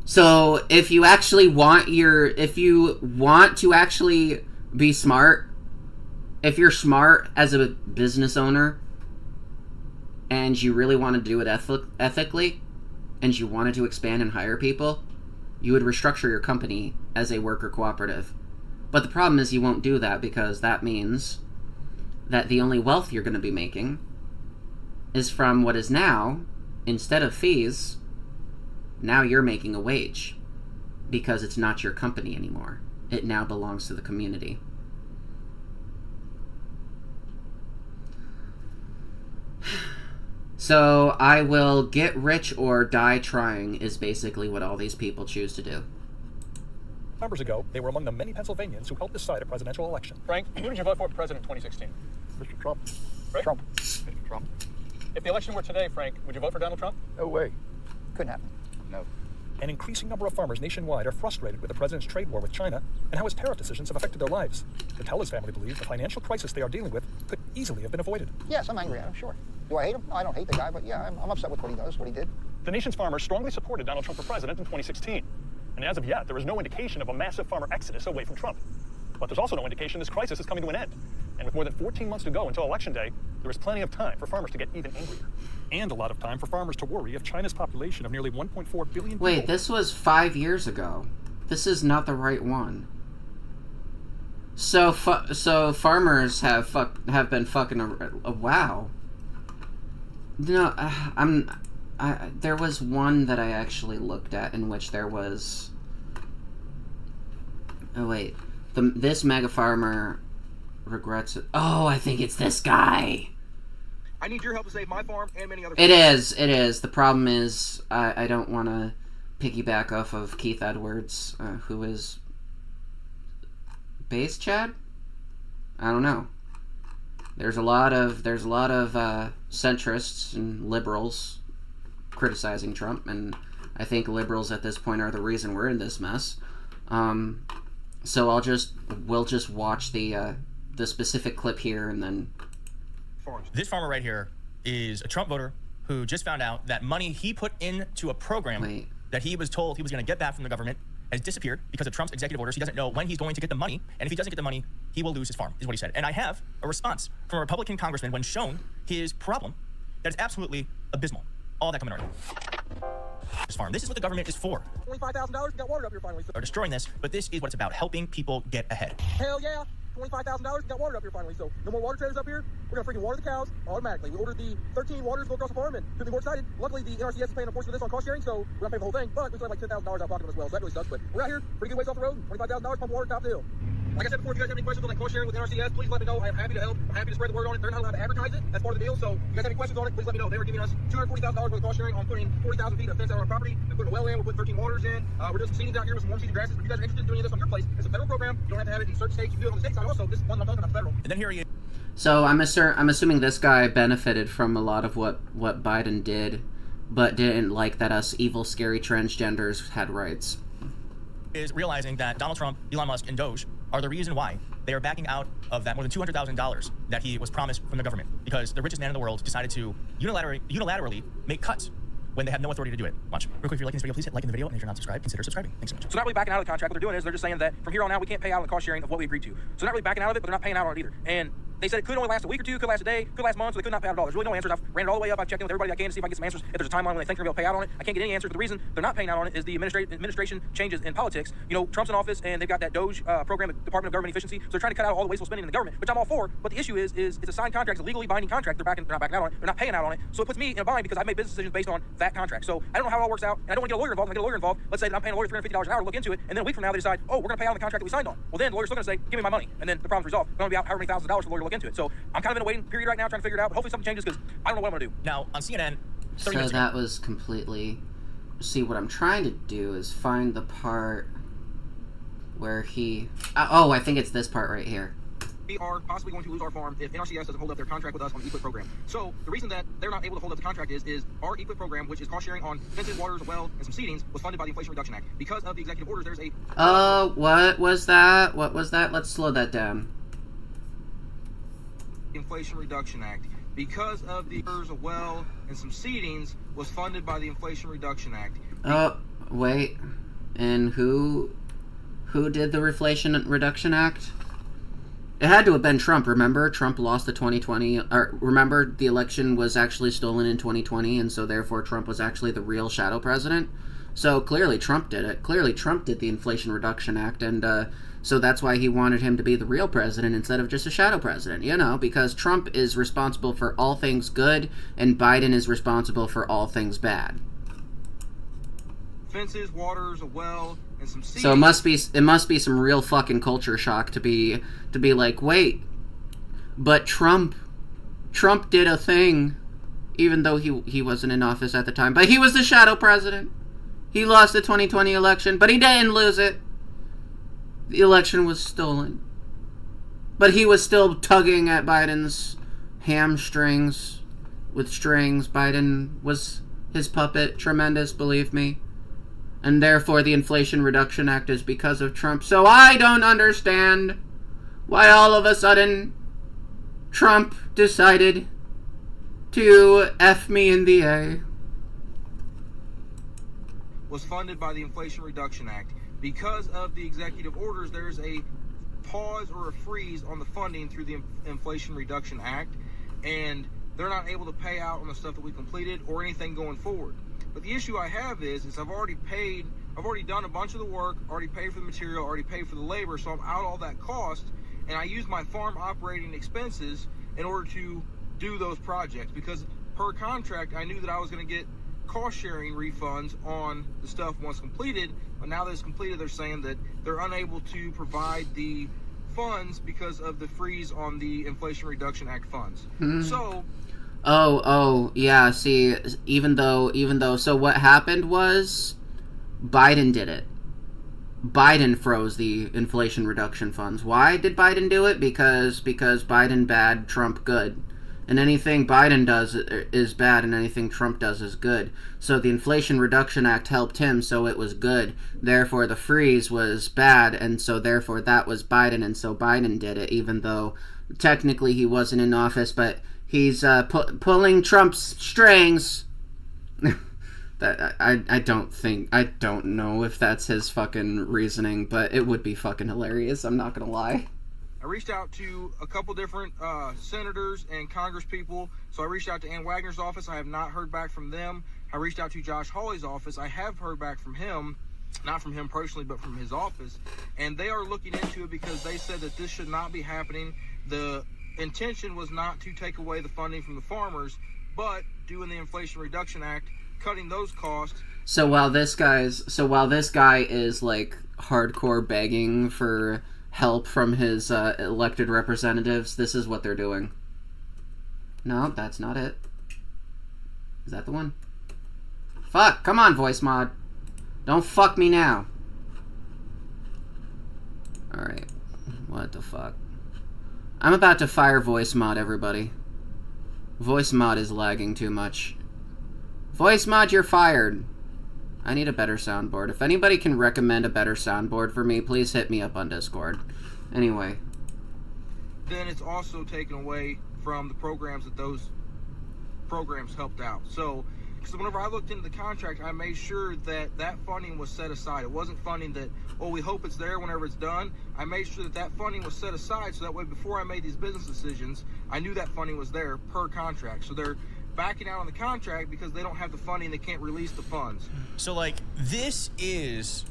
So if you actually want to actually be smart, if you're smart as a business owner and you really want to do it ethically and you wanted to expand and hire people, you would restructure your company as a worker cooperative. But the problem is you won't do that because that means that the only wealth you're going to be making is from what is now, instead of fees, now you're making a wage because it's not your company anymore. It now belongs to the community. So, I will get rich or die trying is basically what all these people choose to do. Numbers ago, they were among the many Pennsylvanians who helped decide a presidential election. Frank, who did you vote for president in 2016? Mr. Trump. Right? Trump. Mr. Trump. If the election were today, Frank, would you vote for Donald Trump? No way. Couldn't happen. No. An increasing number of farmers nationwide are frustrated with the president's trade war with China and how his tariff decisions have affected their lives. The Tellers family believes the financial crisis they are dealing with could easily have been avoided. Yes, I'm angry at him, sure. Do I hate him? I don't hate the guy, but yeah, I'm upset with what he does, what he did. The nation's farmers strongly supported Donald Trump for president in 2016. And as of yet, there is no indication of a massive farmer exodus away from Trump. But there's also no indication this crisis is coming to an end. And with more than 14 months to go until Election Day, there is plenty of time for farmers to get even angrier. And a lot of time for farmers to worry if China's population of nearly 1.4 billion people... Wait, this was 5 years ago. This is not the right one. So farmers have been fucking wow. No, there was one that I actually looked at in which there was. Oh wait, this mega farmer regrets it. Oh, I think it's this guy. I need your help to save my farm and many other. It is. The problem is I don't want to piggyback off of Keith Edwards, who is base Chad. I don't know. There's a lot of centrists and liberals criticizing Trump, and I think liberals at this point are the reason we're in this mess. So we'll just watch the specific clip here, and then. This farmer right here is a Trump voter who just found out that money he put into a program that he was told he was going to get back from the government has disappeared because of Trump's executive orders. He doesn't know when he's going to get the money, and if he doesn't get the money, he will lose his farm, is what he said. And I have a response from a Republican congressman when shown his problem that is absolutely abysmal. All that coming right. This farm. This is what the government is for. $25,000. You got water up here finally. They're destroying this, but this is what it's about: helping people get ahead. Hell yeah. $25,000. You got water up here finally. So no more water trailers up here. We're gonna freaking water the cows automatically. We ordered the 13 waters to go across the farm, and couldn't be more excited. Luckily, the NRCS is paying a portion of this on cost sharing, so we're not paying the whole thing. But we still have like $10,000 out of pocket as well, so that really sucks. But we're out here, pretty good ways off the road. $25,000 pump water top the hill. Like I said before, if you guys have any questions on like cost sharing with NRCS, please let me know. I am happy to help. I'm happy to spread the word on it. They're not allowed to advertise it. That's part of the deal. So if you guys have any questions on it, please let me know. They were giving us $240,000 worth of cost sharing on putting 40,000 feet of fence out on our property and putting a well in. We're putting 13 waters in. We're doing some seedings out here with some warm seeded grasses. If you guys are interested in doing this on your place, it's a federal program. You don't have to have it in certain states. You can do it on the state side also. This one I'm talking about federal. And then here he is. So I'm assuming this guy benefited from a lot of what Biden did, but didn't like that us evil, scary transgenders had rights. Is realizing that Donald Trump, Elon Musk, and Doge are the reason why they are backing out of that more than $200,000 that he was promised from the government, because the richest man in the world decided to unilaterally make cuts when they have no authority to do it. Watch. Real quick, if you're liking this video, please hit like in the video, and if you're not subscribed, consider subscribing. Thanks so much. So they're not really backing out of the contract. What they're doing is they're just saying that from here on out, we can't pay out on the cost sharing of what we agreed to. So they're not really backing out of it, but they're not paying out on it either. And they said it could only last a week or two, could last a day, could last months, so they could not pay out at all. There's really no answers. I've ran it all the way up. I've checked in with everybody I can to see if I can get some answers. If there's a timeline when they think they're going to pay out on it, I can't get any answers. But the reason they're not paying out on it is the administration changes in politics. You know, Trump's in office, and they've got that Doge program, the Department of Government Efficiency. So they're trying to cut out all the wasteful spending in the government, which I'm all for. But the issue is it's a signed contract, it's a legally binding contract. They're not backing out on it. They're not paying out on it. So it puts me in a bind because I've made business decisions based on that contract. So I don't know how it all works out, and I don't want to get a lawyer involved. I'm going to get a lawyer involved. Let's say that I'm paying a lawyer $350 an hour to look into it, and then a week from now they decide, oh, we're going to pay out on the contract that we signed on. Well, then the lawyer's still going to say, give me my money, and then the problem's resolved. It's going to be out however many thousands of dollars for the lawyer to look into it. So I'm kind of in a waiting period right now, trying to figure it out. But hopefully something changes because I don't know what I'm going to do. Now on CNN. So that was completely. See, what I'm trying to do is find the part where he. Oh, I think it's this part right here. We are possibly going to lose our farm if NRCS doesn't hold up their contract with us on the EQIP program. So the reason that they're not able to hold up the contract is our EQIP program, which is cost sharing on fences, waters, a well, and some seedings, was funded by the Inflation Reduction Act. Because of the executive orders, there's a... what was that? What was that? Let's slow that down. Inflation Reduction Act. Because of the orders, a well, and some seedings, was funded by the Inflation Reduction Act. Wait. And who did the Inflation Reduction Act? It had to have been Trump, remember? Trump lost the 2020... remember, the election was actually stolen in 2020, and so therefore Trump was actually the real shadow president? So clearly Trump did it. Clearly Trump did the Inflation Reduction Act, and so that's why he wanted him to be the real president instead of just a shadow president, you know? Because Trump is responsible for all things good, and Biden is responsible for all things bad. Fences, waters, a well... and some seeds. So it must be some real fucking culture shock to be like, wait, but Trump did a thing, even though he wasn't in office at the time, but he was the shadow president. He lost the 2020 election, but he didn't lose it. The election was stolen, but he was still tugging at Biden's hamstrings with strings. Biden was his puppet. Tremendous, believe me. And therefore the Inflation Reduction Act is because of Trump. So I don't understand why all of a sudden Trump decided to F me in the A. Was funded by the Inflation Reduction Act. Because of the executive orders, there's a pause or a freeze on the funding through the Inflation Reduction Act, and they're not able to pay out on the stuff that we completed or anything going forward. But the issue I have is I've already done a bunch of the work, already paid for the material, already paid for the labor, so I'm out all that cost, and I used my farm operating expenses in order to do those projects, because per contract I knew that I was going to get cost sharing refunds on the stuff once completed, but now that it's completed, they're saying that they're unable to provide the funds because of the freeze on the Inflation Reduction Act funds. So yeah, see, even though so what happened was Biden did it. Biden froze the Inflation Reduction funds. Why did Biden do it? Because Biden bad, Trump good. And anything Biden does is bad, and anything Trump does is good. So the Inflation Reduction Act helped him, so it was good. Therefore, the freeze was bad, and so therefore that was Biden, and so Biden did it, even though technically he wasn't in office, but he's pulling Trump's strings. That I don't know if that's his fucking reasoning, but it would be fucking hilarious, I'm not gonna lie. I reached out to a couple different senators and Congress people. So I reached out to Ann Wagner's office. I have not heard back from them. I reached out to Josh Hawley's office. I have heard back from him, not from him personally, but from his office. And they are looking into it because they said that this should not be happening. The intention was not to take away the funding from the farmers, but doing the Inflation Reduction Act, cutting those costs. So while this guy is like hardcore begging for help from his elected representatives, this is what they're doing. No, that's not it. Is that the one? Fuck, come on, voice mod. Don't fuck me now. Alright. What the fuck? I'm about to fire voice mod, everybody. Voice mod is lagging too much. Voice mod, you're fired. I need a better soundboard. If anybody can recommend a better soundboard for me, please hit me up on Discord. Anyway. Then it's also taken away from the programs that those programs helped out. So whenever I looked into the contract, I made sure that that funding was set aside. It wasn't funding that, oh, we hope it's there whenever it's done. I made sure that that funding was set aside, so that way before I made these business decisions, I knew that funding was there per contract. So they're backing out on the contract because they don't have the funding, they can't release the funds. So, like, this is...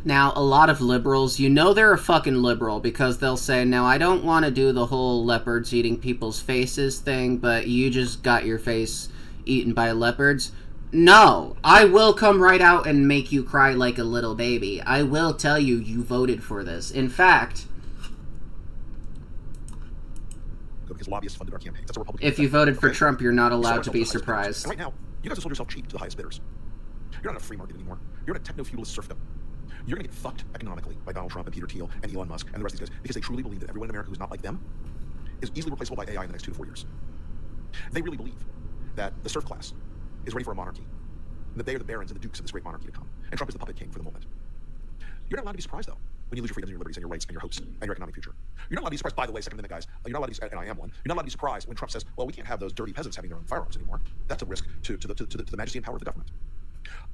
Now, a lot of liberals, you know they're a fucking liberal because they'll say, now, I don't want to do the whole leopards eating people's faces thing, but you just got your face eaten by leopards. No, I will come right out and make you cry like a little baby. I will tell you, you voted for this. In fact... because lobbyists funded our campaigns. That's a Republican. If you voted for Trump, you're not allowed to be surprised. Right now, you guys have sold yourself cheap to the highest bidders. You're not in a free market anymore. You're in a techno-feudalist serfdom. You're going to get fucked economically by Donald Trump and Peter Thiel and Elon Musk and the rest of these guys because they truly believe that everyone in America who's not like them is easily replaceable by AI in the next 2 to 4 years. They really believe that the serf class is ready for a monarchy, and that they are the barons and the dukes of this great monarchy to come. And Trump is the puppet king for the moment. You're not allowed to be surprised, though, when you lose your freedoms and your liberties and your rights and your hopes and your economic future. You're not allowed to be surprised, by the way, Second Amendment guys, you're not allowed to be, and I am one, you're not allowed to be surprised when Trump says, well, we can't have those dirty peasants having their own firearms anymore. That's a risk to the majesty and power of the government.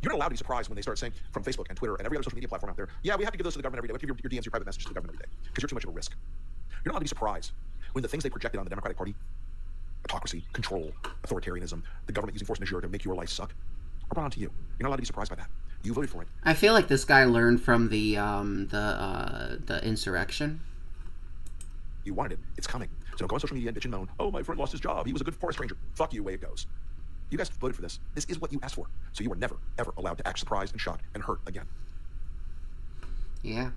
You're not allowed to be surprised when they start saying from Facebook and Twitter and every other social media platform out there, yeah, we have to give those to the government every day. We have to give your DMs, your private messages to the government every day because you're too much of a risk. You're not allowed to be surprised when the things they projected on the Democratic Party, autocracy, control, authoritarianism, the government using force majeure to make your life suck, are brought onto you. You're not allowed to be surprised by that. You voted for it. I feel like this guy learned from the insurrection. You wanted it. It's coming. So don't go on social media and bitch and moan, oh, my friend lost his job. He was a good forest ranger. Fuck you, away it goes. You guys voted for this. This is what you asked for. So you were never, ever allowed to act surprised and shocked and hurt again. Yeah.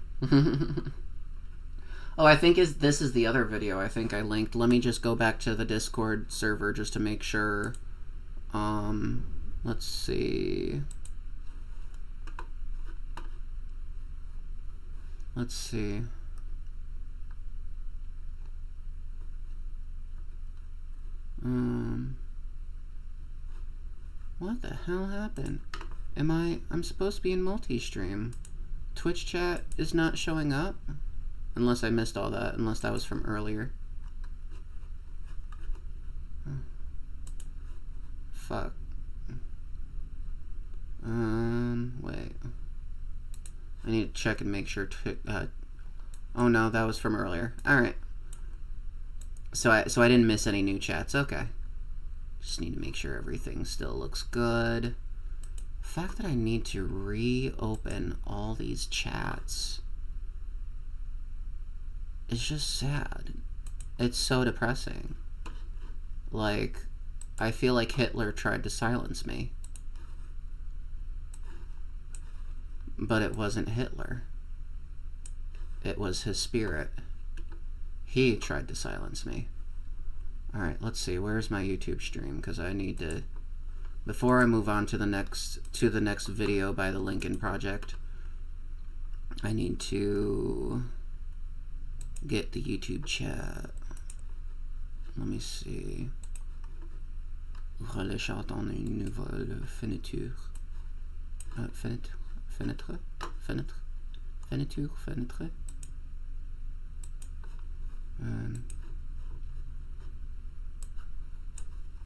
Oh, I think this is the other video I think I linked. Let me just go back to the Discord server just to make sure. Let's see. Let's see. What the hell happened? I'm supposed to be in multi-stream. Twitch chat is not showing up? Unless I missed all that, unless that was from earlier. Fuck. Wait. I need to check and make sure oh no, that was from earlier. Alright. So I didn't miss any new chats. Okay. Just need to make sure everything still looks good. The fact that I need to reopen all these chats. it's just sad. It's so depressing. Like, I feel like Hitler tried to silence me. But it wasn't Hitler. It was his spirit. He tried to silence me. Alright, let's see. Where's my YouTube stream? Because I need to... Before I move on to the next video by the Lincoln Project, I need to get the YouTube chat. Let me see. Relais attendre une nouvelle fenêtre. Fenêtre.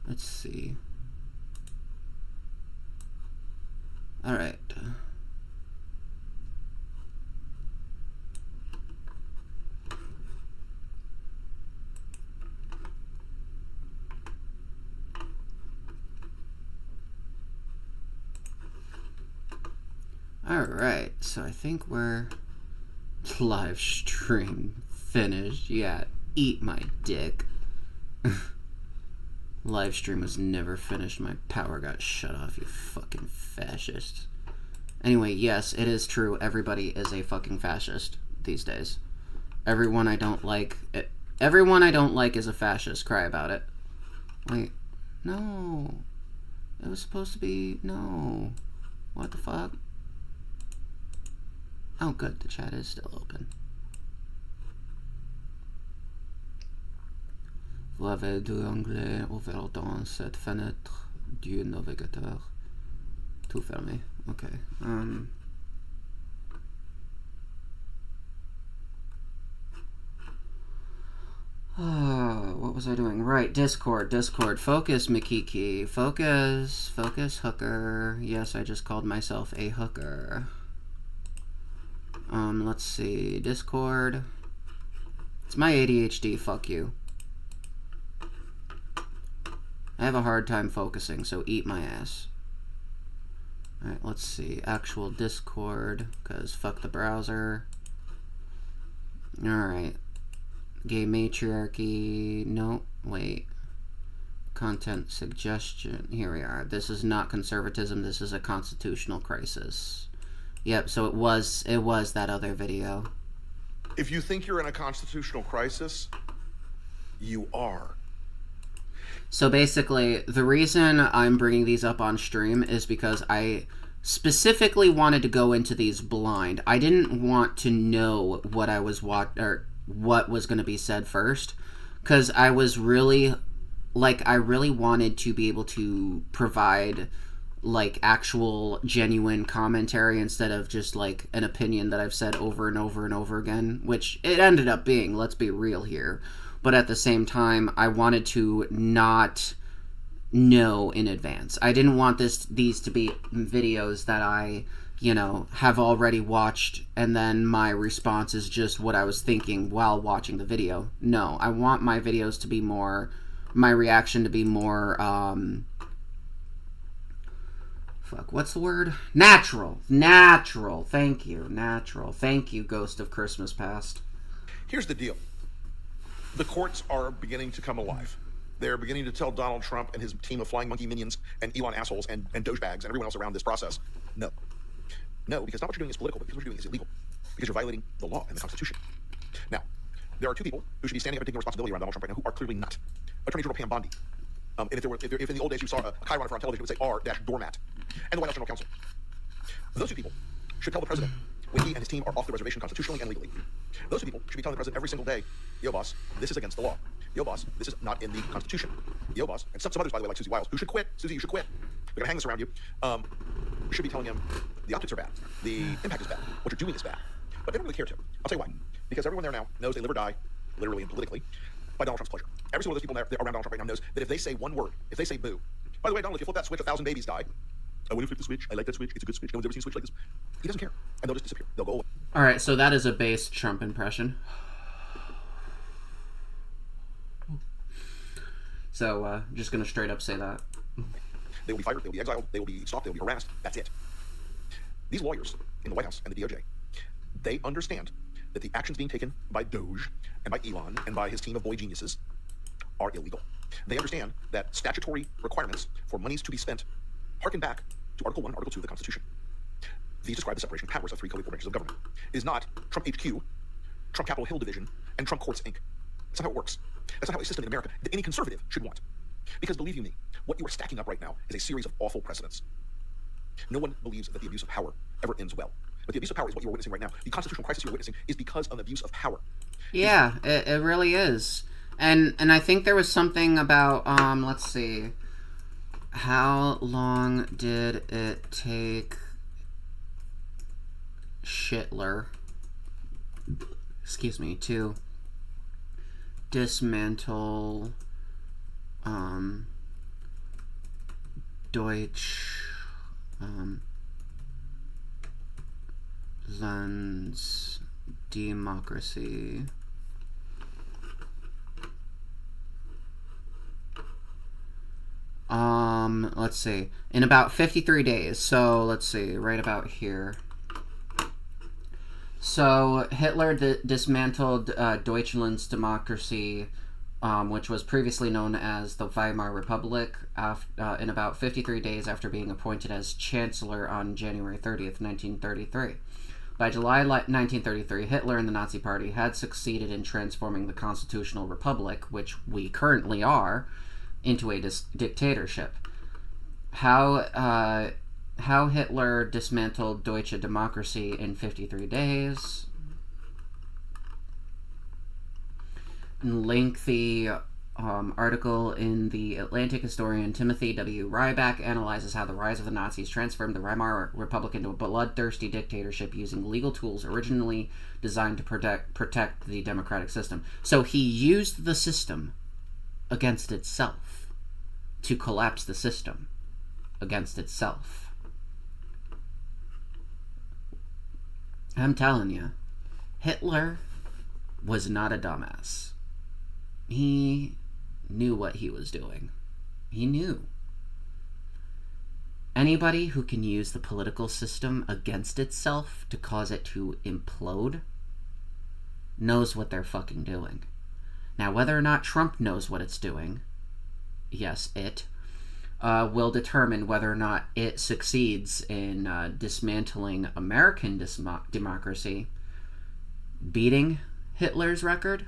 Let's see. All right. Alright, so I think we're live stream finished. Yeah, eat my dick. Live stream was never finished. My power got shut off, you fucking fascists. Anyway, yes, it is true. Everybody is a fucking fascist these days. Everyone I don't like is a fascist. Cry about it. Wait, no. It was supposed to be, no. What the fuck? Oh, good. The chat is still open. Vous avez deux onglets ouverts dans cette fenêtre du navigateur. Tout fermé. Okay. What was I doing? Right, Discord. Focus, Mikiki. Focus, hooker. Yes, I just called myself a hooker. Let's see. Discord. It's my ADHD, fuck you. I have a hard time focusing, so eat my ass. Alright, let's see. Actual Discord, because fuck the browser. Alright. Gay matriarchy. No, wait. Content suggestion. Here we are. This is not conservatism, this is a constitutional crisis. Yep, so it was that other video. If you think you're in a constitutional crisis, you are. So basically, the reason I'm bringing these up on stream is because I specifically wanted to go into these blind. I didn't want to know what I was what was going to be said first, because I was really, I really wanted to be able to provide actual genuine commentary instead of just an opinion that I've said over and over and over again, which it ended up being, let's be real here. But at the same time, I wanted to not know in advance. I didn't want these to be videos that I, have already watched and then my response is just what I was thinking while watching the video. No, I want my videos to be more, my reaction to be more, what's the word? Natural. Thank you. Natural. Thank you, Ghost of Christmas Past. Here's the deal. The courts are beginning to come alive. They're beginning to tell Donald Trump and his team of flying monkey minions and Elon assholes and dogebags and everyone else around this process, no. No, because not what you're doing is political, because what you're doing is illegal. Because you're violating the law and the Constitution. Now, there are two people who should be standing up and taking responsibility around Donald Trump right now who are clearly not. Attorney General Pam Bondi. And if in the old days you saw a Chiron on television, it would say R-doormat. And the White House General Counsel. Those two people should tell the president when he and his team are off the reservation constitutionally and legally. Those two people should be telling the president every single day, yo, boss, this is against the law. Yo, boss, this is not in the Constitution. Yo, boss, and some others, by the way, like Susie Wiles, who should quit. Susie, you should quit. They're going to hang this around you. Should be telling him the optics are bad. The impact is bad. What you're doing is bad. But they don't really care to. I'll tell you why. Because everyone there now knows they live or die, literally and politically, by Donald Trump's pleasure. Every single one of those people there around Donald Trump right now knows that if they say one word, if they say boo, by the way, Donald, if you flip that switch, 1,000 babies die. I want to flip the switch. I like that switch. It's a good switch. No one's ever seen a switch like this. He doesn't care. And they'll just disappear. They'll go away. All right, so that is a base Trump impression. So, just going to straight up say that. They will be fired. They will be exiled. They will be stopped. They will be harassed. That's it. These lawyers in the White House and the DOJ, they understand that the actions being taken by Doge and by Elon and by his team of boy geniuses are illegal. They understand that statutory requirements for monies to be spent harken back to Article 1 and Article 2 of the Constitution. These describe the separation of powers of three co-equal branches of government. It is not Trump HQ, Trump Capitol Hill Division, and Trump Courts, Inc. That's not how it works. That's not how a system in America that any conservative should want. Because believe you me, what you are stacking up right now is a series of awful precedents. No one believes that the abuse of power ever ends well. But the abuse of power is what you're witnessing right now. The constitutional crisis you're witnessing is because of the abuse of power. Yeah, it really is. And I think there was something about, let's see. How long did it take Hitler, excuse me, to dismantle Deutschland's democracy? Let's see. In about 53 days. So, let's see. Right about here. So, Hitler dismantled Deutschland's democracy, which was previously known as the Weimar Republic, in about 53 days after being appointed as Chancellor on January 30th, 1933. By July 1933, Hitler and the Nazi Party had succeeded in transforming the constitutional republic, which we currently are, into a dictatorship. How Hitler dismantled Deutsche Democracy in 53 days. Lengthy article in the Atlantic historian Timothy W. Ryback analyzes how the rise of the Nazis transformed the Weimar Republic into a bloodthirsty dictatorship using legal tools originally designed to protect the democratic system. So he used the system against itself to collapse the system against itself. I'm telling you, Hitler was not a dumbass. He knew what he was doing. He knew. Anybody who can use the political system against itself to cause it to implode knows what they're fucking doing. Now, whether or not Trump knows what it's doing, yes, it, will determine whether or not it succeeds in dismantling American democracy, beating Hitler's record,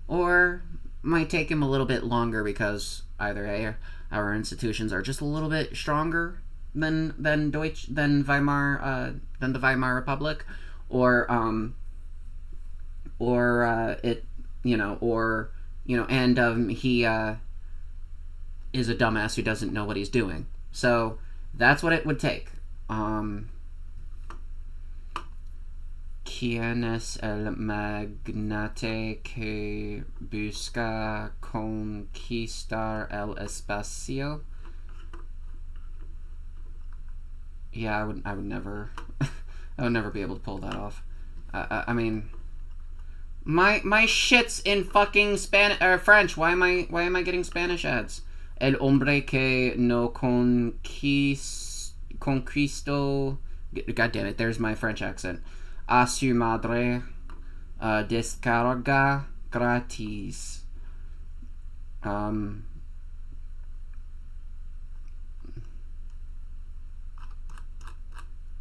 or might take him a little bit longer because either A, our institutions are just a little bit stronger than the Weimar Republic, or he is a dumbass who doesn't know what he's doing. So that's what it would take. ¿Quién es el magnate que busca conquistar el espacio? Yeah, I would never I would never be able to pull that off. I mean, my shit's in fucking French. Why am I getting Spanish ads? El hombre que no conquisto. God damn it! There's my French accent. A su madre descarga gratis.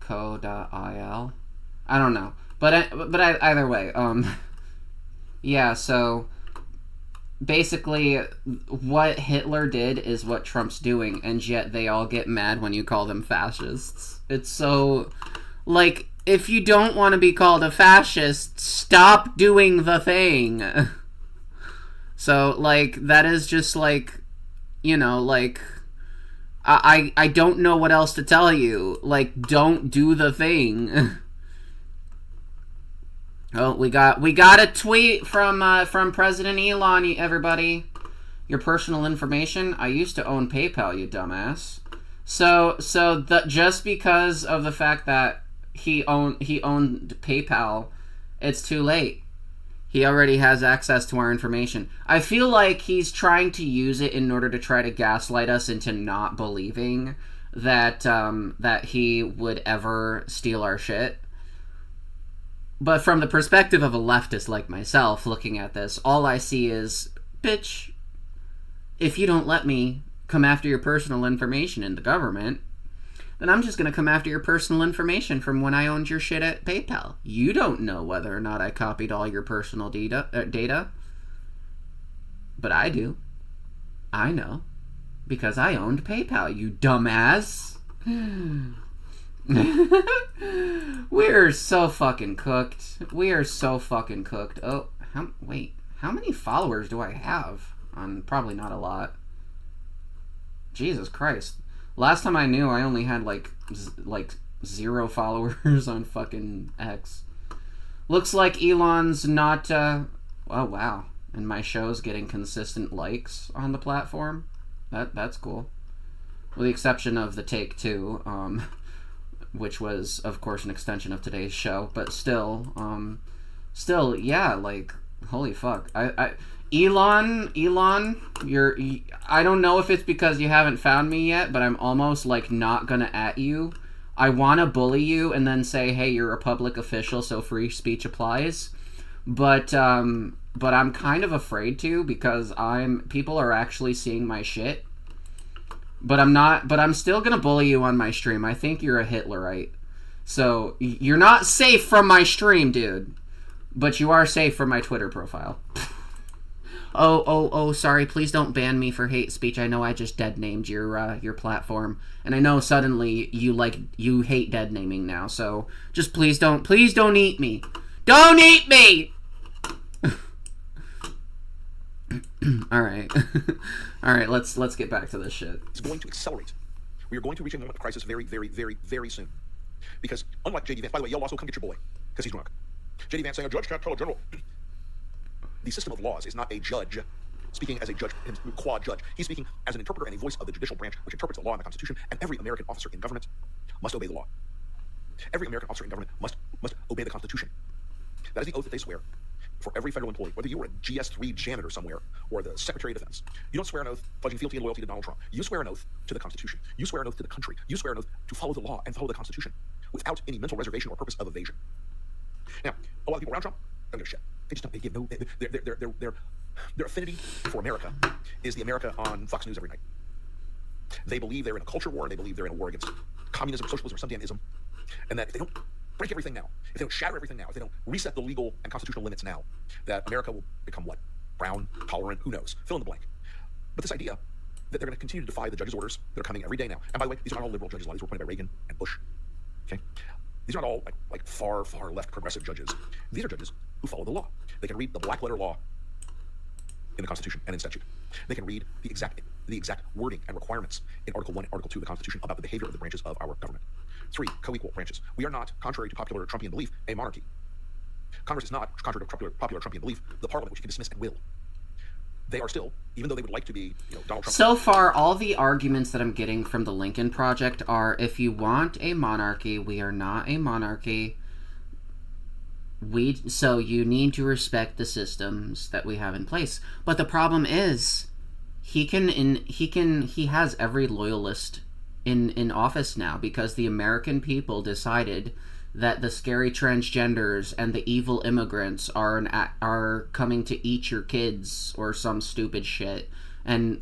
Co.il. I don't know, but either way, yeah. So basically, what Hitler did is what Trump's doing, and yet they all get mad when you call them fascists. It's so, like, if you don't want to be called a fascist, stop doing the thing. So, like, that is just, like, you know, like, I don't know what else to tell you. Like, don't do the thing. Oh, we got a tweet from President Elon, everybody. Your personal information? I used to own PayPal, you dumbass. So just because of the fact that he owned PayPal, it's too late. He already has access to our information. I feel like he's trying to use it in order to try to gaslight us into not believing that that he would ever steal our shit. But from the perspective of a leftist like myself looking at this, all I see is, bitch, if you don't let me come after your personal information in the government, then I'm just going to come after your personal information from when I owned your shit at PayPal. You don't know whether or not I copied all your personal data. But I do. I know. Because I owned PayPal, you dumbass. We're so fucking cooked. We are so fucking cooked. Oh, wait. How many followers do I have? Probably not a lot. Jesus Christ. Last time I knew, I only had like 0 followers on fucking X. Looks like Elon's not, oh wow. And my show's getting consistent likes on the platform. That's cool. With the exception of the Take Two, which was, of course, an extension of today's show. But still, yeah, like, holy fuck. Elon, I don't know if it's because you haven't found me yet, but I'm almost, like, not gonna at you. I want to bully you and then say, hey, you're a public official, so free speech applies. But I'm kind of afraid to, because people are actually seeing my shit. But I'm still gonna bully you on my stream. I think you're a Hitlerite. So, you're not safe from my stream, dude. But you are safe from my Twitter profile. Oh, sorry, please don't ban me for hate speech. I know I just dead-named your platform. And I know suddenly you hate dead-naming now, so just please don't eat me. Don't eat me! Alright. Alright, let's get back to this shit. It's going to accelerate. We are going to reach a moment of crisis very, very, very, very soon. Because unlike J.D. Vance, by the way, y'all also come get your boy, because he's drunk. J.D. Vance saying a judge can't tell a general. The system of laws is not a judge speaking as a judge, quad judge. He's speaking as an interpreter and a voice of the judicial branch, which interprets the law and the Constitution, and every American officer in government must obey the law. Every American officer in government must obey the Constitution. That is the oath that they swear for every federal employee, whether you were a GS3 janitor somewhere or the Secretary of Defense. You don't swear an oath pledging fealty and loyalty to Donald Trump. You swear an oath to the Constitution. You swear an oath to the country. You swear an oth to follow the law and follow the Constitution without any mental reservation or purpose of evasion. Now, a lot of people around Trump don't give a shit. They just don't. They give no. Their affinity for America is the America on Fox News every night. They believe they're in a culture war, and they believe they're in a war against communism, socialism, or some damn ism, and that if they don't break everything now, if they don't shatter everything now, if they don't reset the legal and constitutional limits now, that America will become what? Brown, tolerant, who knows? Fill in the blank. But this idea that they're going to continue to defy the judges' orders that are coming every day now. And by the way, these are not all liberal judges. A lot of these were appointed by Reagan and Bush. Okay. These are not all like far left progressive judges. These are judges who follow the law. They can read the black letter law in the Constitution and in statute. They can read the exact wording and requirements in Article 1 and Article 2 of the Constitution about the behavior of the branches of our government. 3, co-equal branches. We are not, contrary to popular Trumpian belief, a monarchy. Congress is not, contrary to popular Trumpian belief, the parliament which you can dismiss at will. They are still, even though they would like to be, Donald Trump. So far, all the arguments that I'm getting from the Lincoln Project are, if you want a monarchy, we are not a monarchy. So you need to respect the systems that we have in place. But the problem is, he has every loyalist in office now, because the American people decided that the scary transgenders and the evil immigrants are coming to eat your kids or some stupid shit,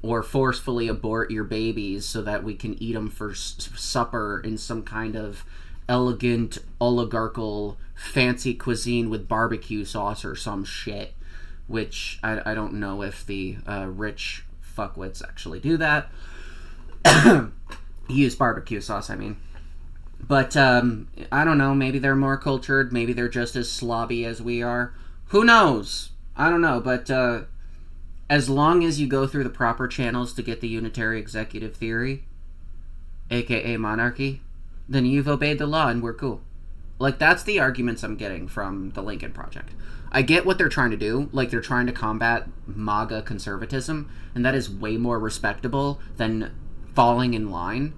or forcefully abort your babies so that we can eat them for supper in some kind of elegant oligarchical fancy cuisine with barbecue sauce or some shit, which I don't know if the rich fuckwits actually do that. Use barbecue sauce, I mean. But, I don't know, maybe they're more cultured, maybe they're just as slobby as we are. Who knows? I don't know, but, as long as you go through the proper channels to get the unitary executive theory, aka monarchy, then you've obeyed the law and we're cool. Like, that's the arguments I'm getting from the Lincoln Project. I get what they're trying to do, like, they're trying to combat MAGA conservatism, and that is way more respectable than falling in line.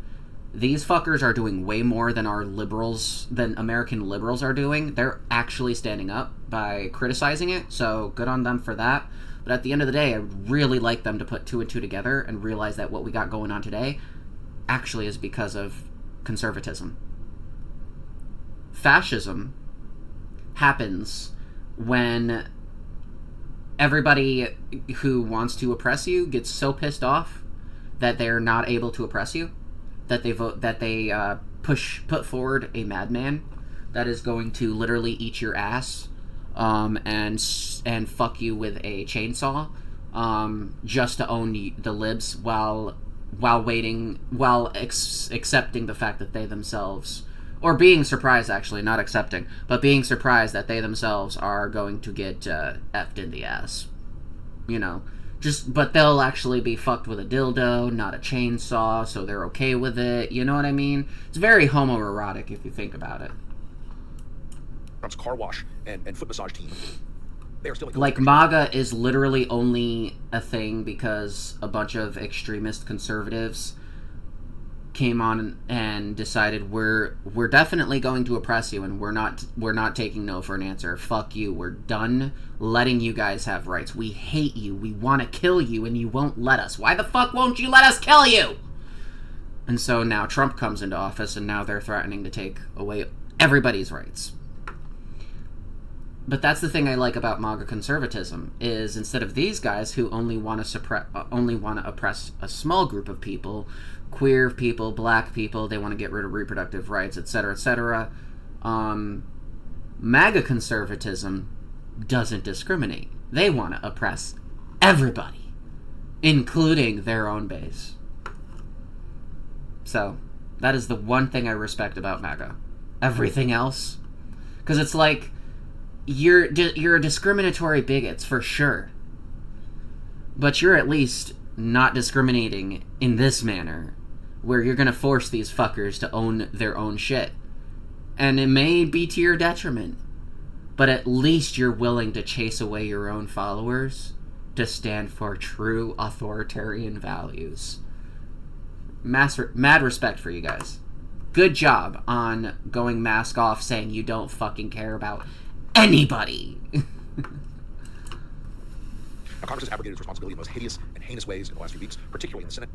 These fuckers are doing way more than American liberals are doing. They're actually standing up by criticizing it, so good on them for that. But at the end of the day, I would really like them to put 2 and 2 together and realize that what we got going on today actually is because of conservatism. Fascism happens when everybody who wants to oppress you gets so pissed off that they're not able to oppress you, that they put forward a madman that is going to literally eat your ass, and fuck you with a chainsaw, just to own the libs while accepting the fact that they themselves, or being surprised, actually, not accepting, but being surprised that they themselves are going to get effed in the ass. You know, but they'll actually be fucked with a dildo, not a chainsaw, so they're okay with it. You know what I mean? It's very homoerotic if you think about it. Trump's car wash and foot massage team. They are still like MAGA is literally only a thing because a bunch of extremist conservatives came on and decided we're definitely going to oppress you, and we're not taking no for an answer. Fuck you. We're done letting you guys have rights. We hate you. We want to kill you, and you won't let us. Why the fuck won't you let us kill you? And so now Trump comes into office, and now they're threatening to take away everybody's rights. But that's the thing I like about MAGA conservatism, is instead of these guys who only want to oppress a small group of people, queer people, black people, they want to get rid of reproductive rights, etc., etc., MAGA conservatism doesn't discriminate. They want to oppress everybody, including their own base. So, that is the one thing I respect about MAGA. Everything else, because it's like, you're discriminatory bigots, for sure. But you're at least not discriminating in this manner, where you're gonna force these fuckers to own their own shit. And it may be to your detriment, but at least you're willing to chase away your own followers to stand for true authoritarian values. Mad respect for you guys. Good job on going mask off, saying you don't fucking care about anybody. Now, Congress has abrogated its responsibility in the most hideous and heinous ways in the last few weeks, particularly in the Senate.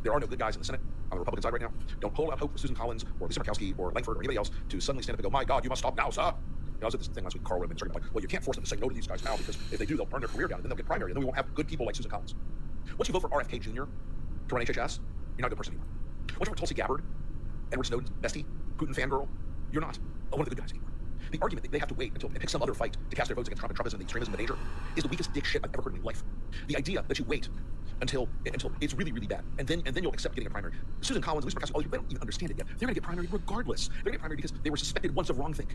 There are no good guys in the Senate on the Republican side right now. Don't hold out hope for Susan Collins or Lisa Murkowski or Langford or anybody else to suddenly stand up and go, "My God, you must stop now, sir." You know, I was at this thing last week. Carl would have been like, "Well, you can't force them to say no to these guys now, because if they do, they'll burn their career down, and then they'll get primary, and then we won't have good people like Susan Collins." Once you vote for RFK Jr. to run HHS, you're not a good person anymore. Once you vote for Tulsi Gabbard, Edward Snowden's bestie, Putin fangirl, you're not one of the good guys anymore. The argument that they have to wait until they pick some other fight to cast their votes against Trump and Trumpism and the extremism and danger is the weakest dick shit I've ever heard in my life. The idea that you wait until it's really, really bad, and then you'll accept getting a primary. Susan Collins, Lisa Murkowski, all these people, they don't even understand it yet. They're going to get primary regardless. They're going to get primary because they were suspected once of wrongthink.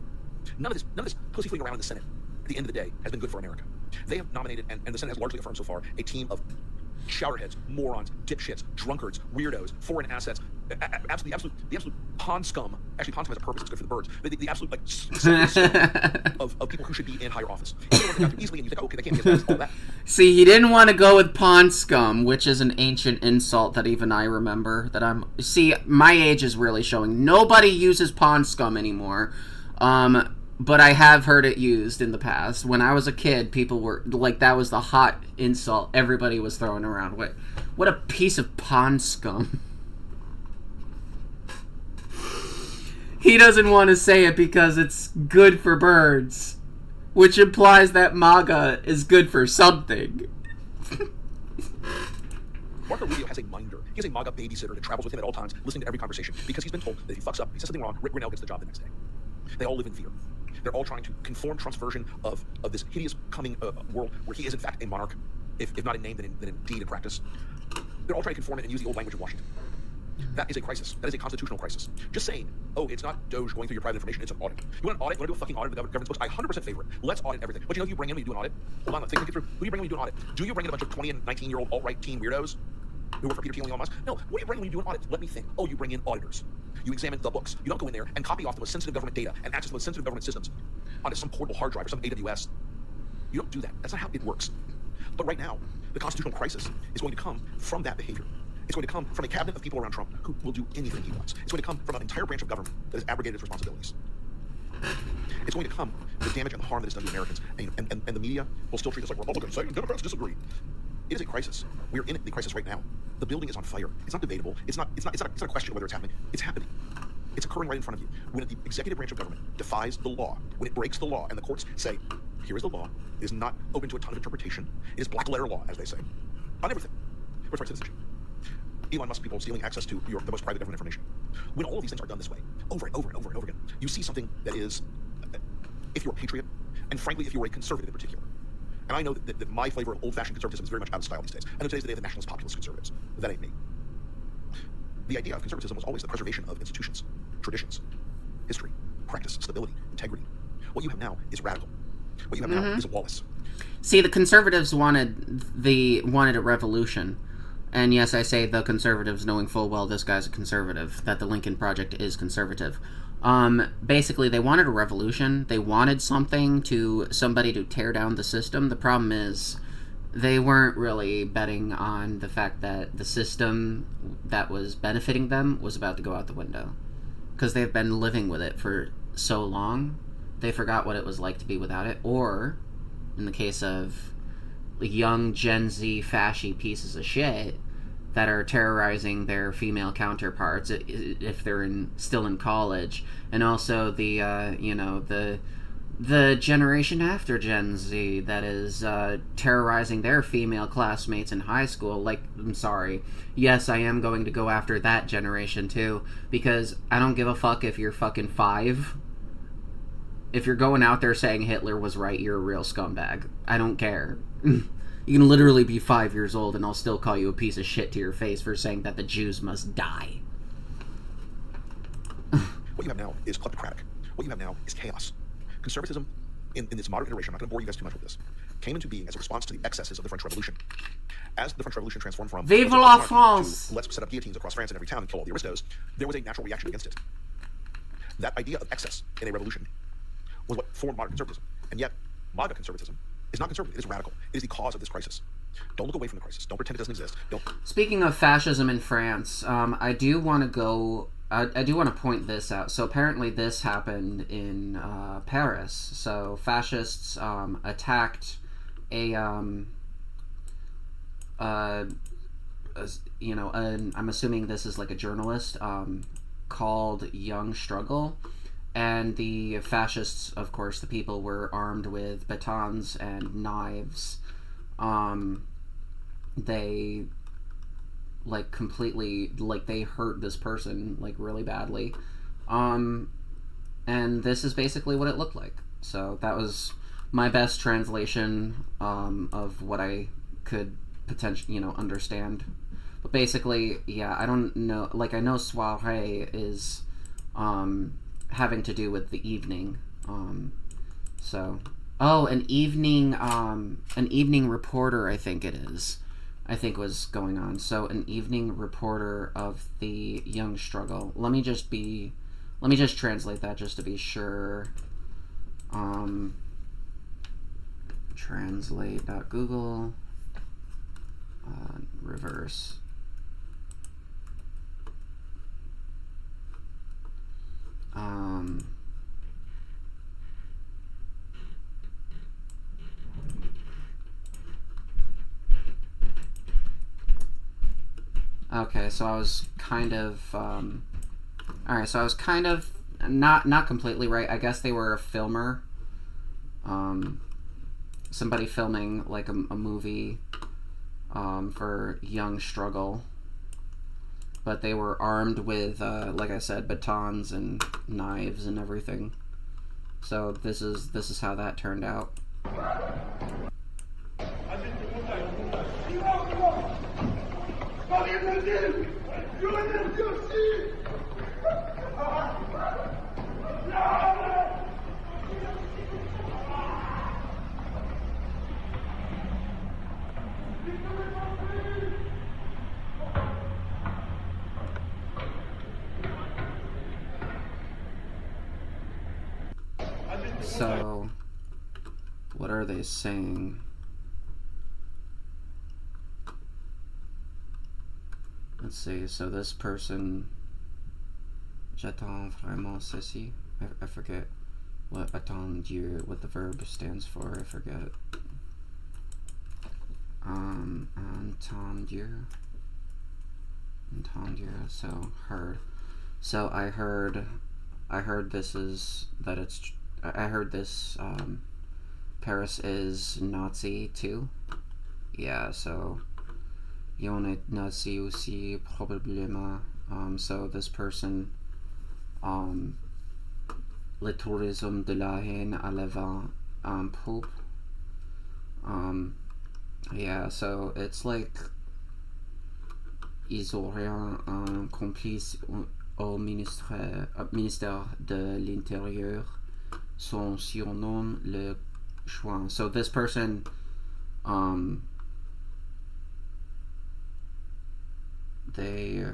None of this pussyfooting around in the Senate, at the end of the day, has been good for America. They have nominated, and the Senate has largely affirmed so far, a team of chowderheads, morons, dipshits, drunkards, weirdos, foreign assets, the absolute pond scum. Actually, pond scum has a purpose; it's good for the birds. The absolute of people who should be in higher office. Easily, and you think, okay, they can't get all that. See, he didn't want to go with pond scum, which is an ancient insult that even I remember. See, my age is really showing. Nobody uses pond scum anymore. But I have heard it used in the past. When I was a kid, people were like, that was the hot insult everybody was throwing around. What a piece of pond scum. He doesn't want to say it because it's good for birds, which implies that MAGA is good for something. Marco Rubio has a minder. He has a MAGA babysitter that travels with him at all times, listening to every conversation, because he's been told that if he fucks up, he says something wrong, Rick Grinnell gets the job the next day. They all live in fear. They're all trying to conform Trump's version of this hideous coming world where he is, in fact, a monarch, if not in name, then in deed and practice. They're all trying to conform it and use the old language of Washington. That is a crisis. That is a constitutional crisis. Just saying, oh, it's not Doge going through your private information, it's an audit. You want an audit? You want to do a fucking audit of the government's books? I 100% favor it. Let's audit everything. But you know who you bring in when you do an audit? Hold on, think it through. Who do you bring in when you do an audit? Do you bring in a bunch of 20 and 19-year-old alt-right teen weirdos who work for Peter Thiel and Elon Musk? No. What do you bring in when you do an audit? Let me think. Oh, you bring in auditors. You examine the books. You don't go in there and copy off the most sensitive government data and access the most sensitive government systems onto some portable hard drive or some AWS. You don't do that. That's not how it works. But right now, the constitutional crisis is going to come from that behavior. It's going to come from a cabinet of people around Trump who will do anything he wants. It's going to come from an entire branch of government that has abrogated its responsibilities. It's going to come the damage and the harm that it's done to Americans. And the media will still treat us like Republicans saying Democrats disagree. It is a crisis. We're in the crisis right now. The building is on fire. It's not debatable. It's not a question of whether it's happening. It's happening. It's occurring right in front of you. When the executive branch of government defies the law, when it breaks the law, and the courts say, here is the law, it is not open to a ton of interpretation, it is black letter law, as they say, on everything. Birthright citizenship. Elon Musk people stealing access to the most private government information. When all of these things are done this way, over and over and over and over again, you see something that is, if you're a patriot, and frankly, if you're a conservative in particular, and I know that my flavor of old-fashioned conservatism is very much out of style these days. I know today's the day of the nationalist populist conservatives. That ain't me. The idea of conservatism was always the preservation of institutions, traditions, history, practice, stability, integrity. What you have now is radical. What you have now is Wallace. See, the conservatives wanted a revolution. And yes, I say the conservatives, knowing full well this guy's a conservative, that the Lincoln Project is conservative. Basically, they wanted a revolution. They wanted somebody to tear down the system. The problem is, they weren't really betting on the fact that the system that was benefiting them was about to go out the window. Because they've been living with it for so long, they forgot what it was like to be without it. Or, in the case of young Gen Z fashy pieces of shit that are terrorizing their female counterparts if they're still in college, and also the generation after Gen Z that is terrorizing their female classmates in high school. Like, I'm sorry, yes, I am going to go after that generation too, because I don't give a fuck if you're fucking 5. If you're going out there saying Hitler was right, you're a real scumbag. I don't care. You can literally be 5 years old and I'll still call you a piece of shit to your face for saying that the Jews must die. What you have now is kleptocratic. What you have now is chaos. Conservatism, in this modern iteration, I'm not going to bore you guys too much with this, came into being as a response to the excesses of the French Revolution. As the French Revolution transformed from Vive la France! To let's set up guillotines across France in every town and kill all the aristos, there was a natural reaction against it. That idea of excess in a revolution was what formed modern conservatism. And yet, MAGA conservatism is not conservative. It is radical. It is the cause of this crisis. Don't look away from the crisis. Don't pretend it doesn't exist. Don't. Speaking of fascism in France, I do want to point this out. So apparently this happened in Paris. So fascists attacked I'm assuming this is like a journalist called Young Struggle. And the fascists, of course, the people were armed with batons and knives. They, like, completely, like, they hurt this person, like, really badly. And this is basically what it looked like. So that was my best translation of what I could potentially, understand. But basically, yeah, I don't know, like, I know soirée is, having to do with the evening, an evening reporter, I think it is, was going on. So an evening reporter of the Young Struggle. Let me just translate that just to be sure. Translate.google, reverse. Okay, so I was kind of, alright, so I was kind of not completely right. I guess they were a filmer. Somebody filming, like, a movie, for Young Struggle. But they were armed with, like I said, batons and knives and everything. So this is how that turned out. So, what are they saying? Let's see, so this person, j'attends vraiment ceci. I forget what attendu, what the verb stands for, I forget. Entendu, so heard. So I heard this is that it's. I heard this. Paris is Nazi too. Yeah. So. On est Nazi aussi probablement. So this person. Le tourisme de la haine à l'avant peuple. Yeah. So it's like. Ils auraient un complice au ministère de l'Intérieur. Son surnom le Chouan. So this person, they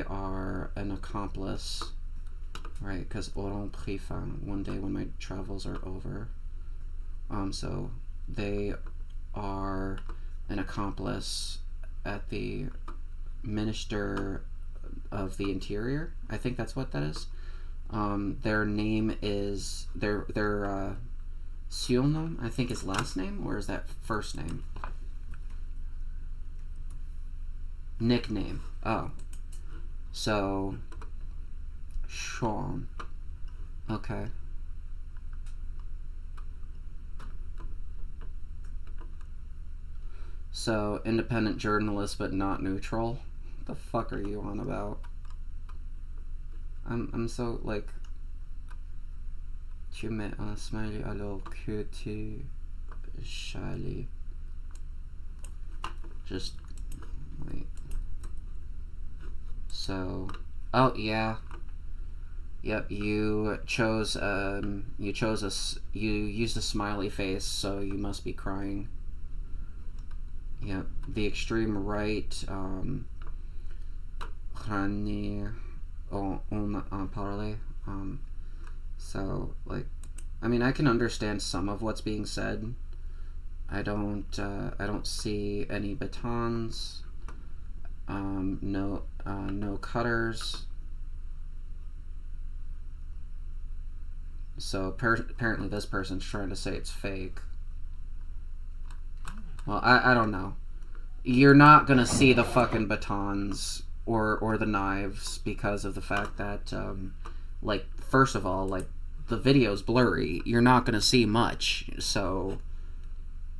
are an accomplice, right? Because auront pris fin one day when my travels are over. So they are an accomplice at the Minister of the Interior. I think that's what that is. Their name is their surnom, I think, is last name, or is that first name? Nickname. Oh. So Sean. Okay. So, independent journalist but not neutral? What the fuck are you on about? I'm so, like... Tu mets un smiley alors que tu... Charlie. Just... Wait. So... Oh, yeah. Yep, you chose you used a smiley face, so you must be crying. Yep, the extreme right, on parler. So, like, I mean, I can understand some of what's being said. I don't see any batons, no cutters. So apparently this person's trying to say it's fake. Well, I don't know. You're not gonna see the fucking batons or the knives because of the fact that, like, first of all, like, the video's blurry. You're not gonna see much. So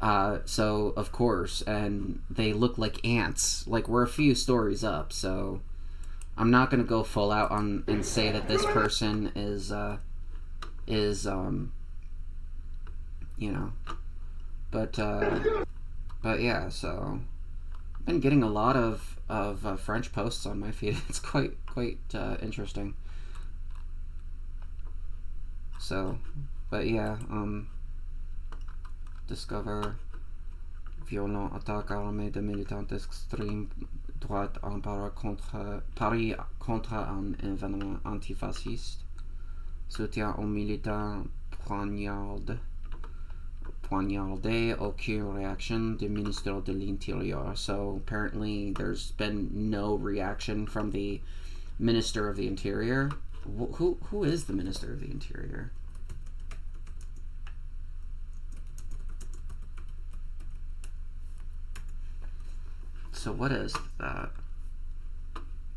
of course, and they look like ants. Like, we're a few stories up, so I'm not gonna go full out on and say that this person is you know, but yeah, so I've been getting a lot of French posts on my feed. It's quite interesting. So, but yeah, discover violent attaque armée de militants d'extrême droite en Paris contre un événement antifasciste. Soutien aux militants poignardés, aucune reaction du ministre de l'Intérieur. So apparently there's been no reaction from the Minister of the Interior. Who is the Minister of the Interior? So what is that?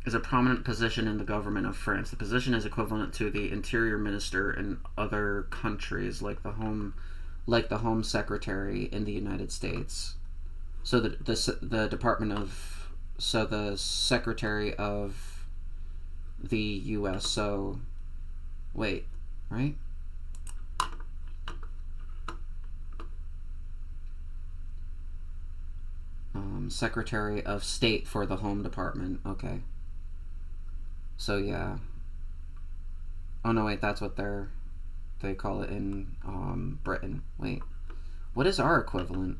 Is a prominent position in the government of France. The position is equivalent to the Interior Minister in other countries, like the Home Secretary in the United States. So the Department of, so the Secretary of the U.S. So, wait, right? Secretary of State for the Home Department. Okay. So yeah. Oh no, wait, that's what they call it in Britain. Wait, what is our equivalent?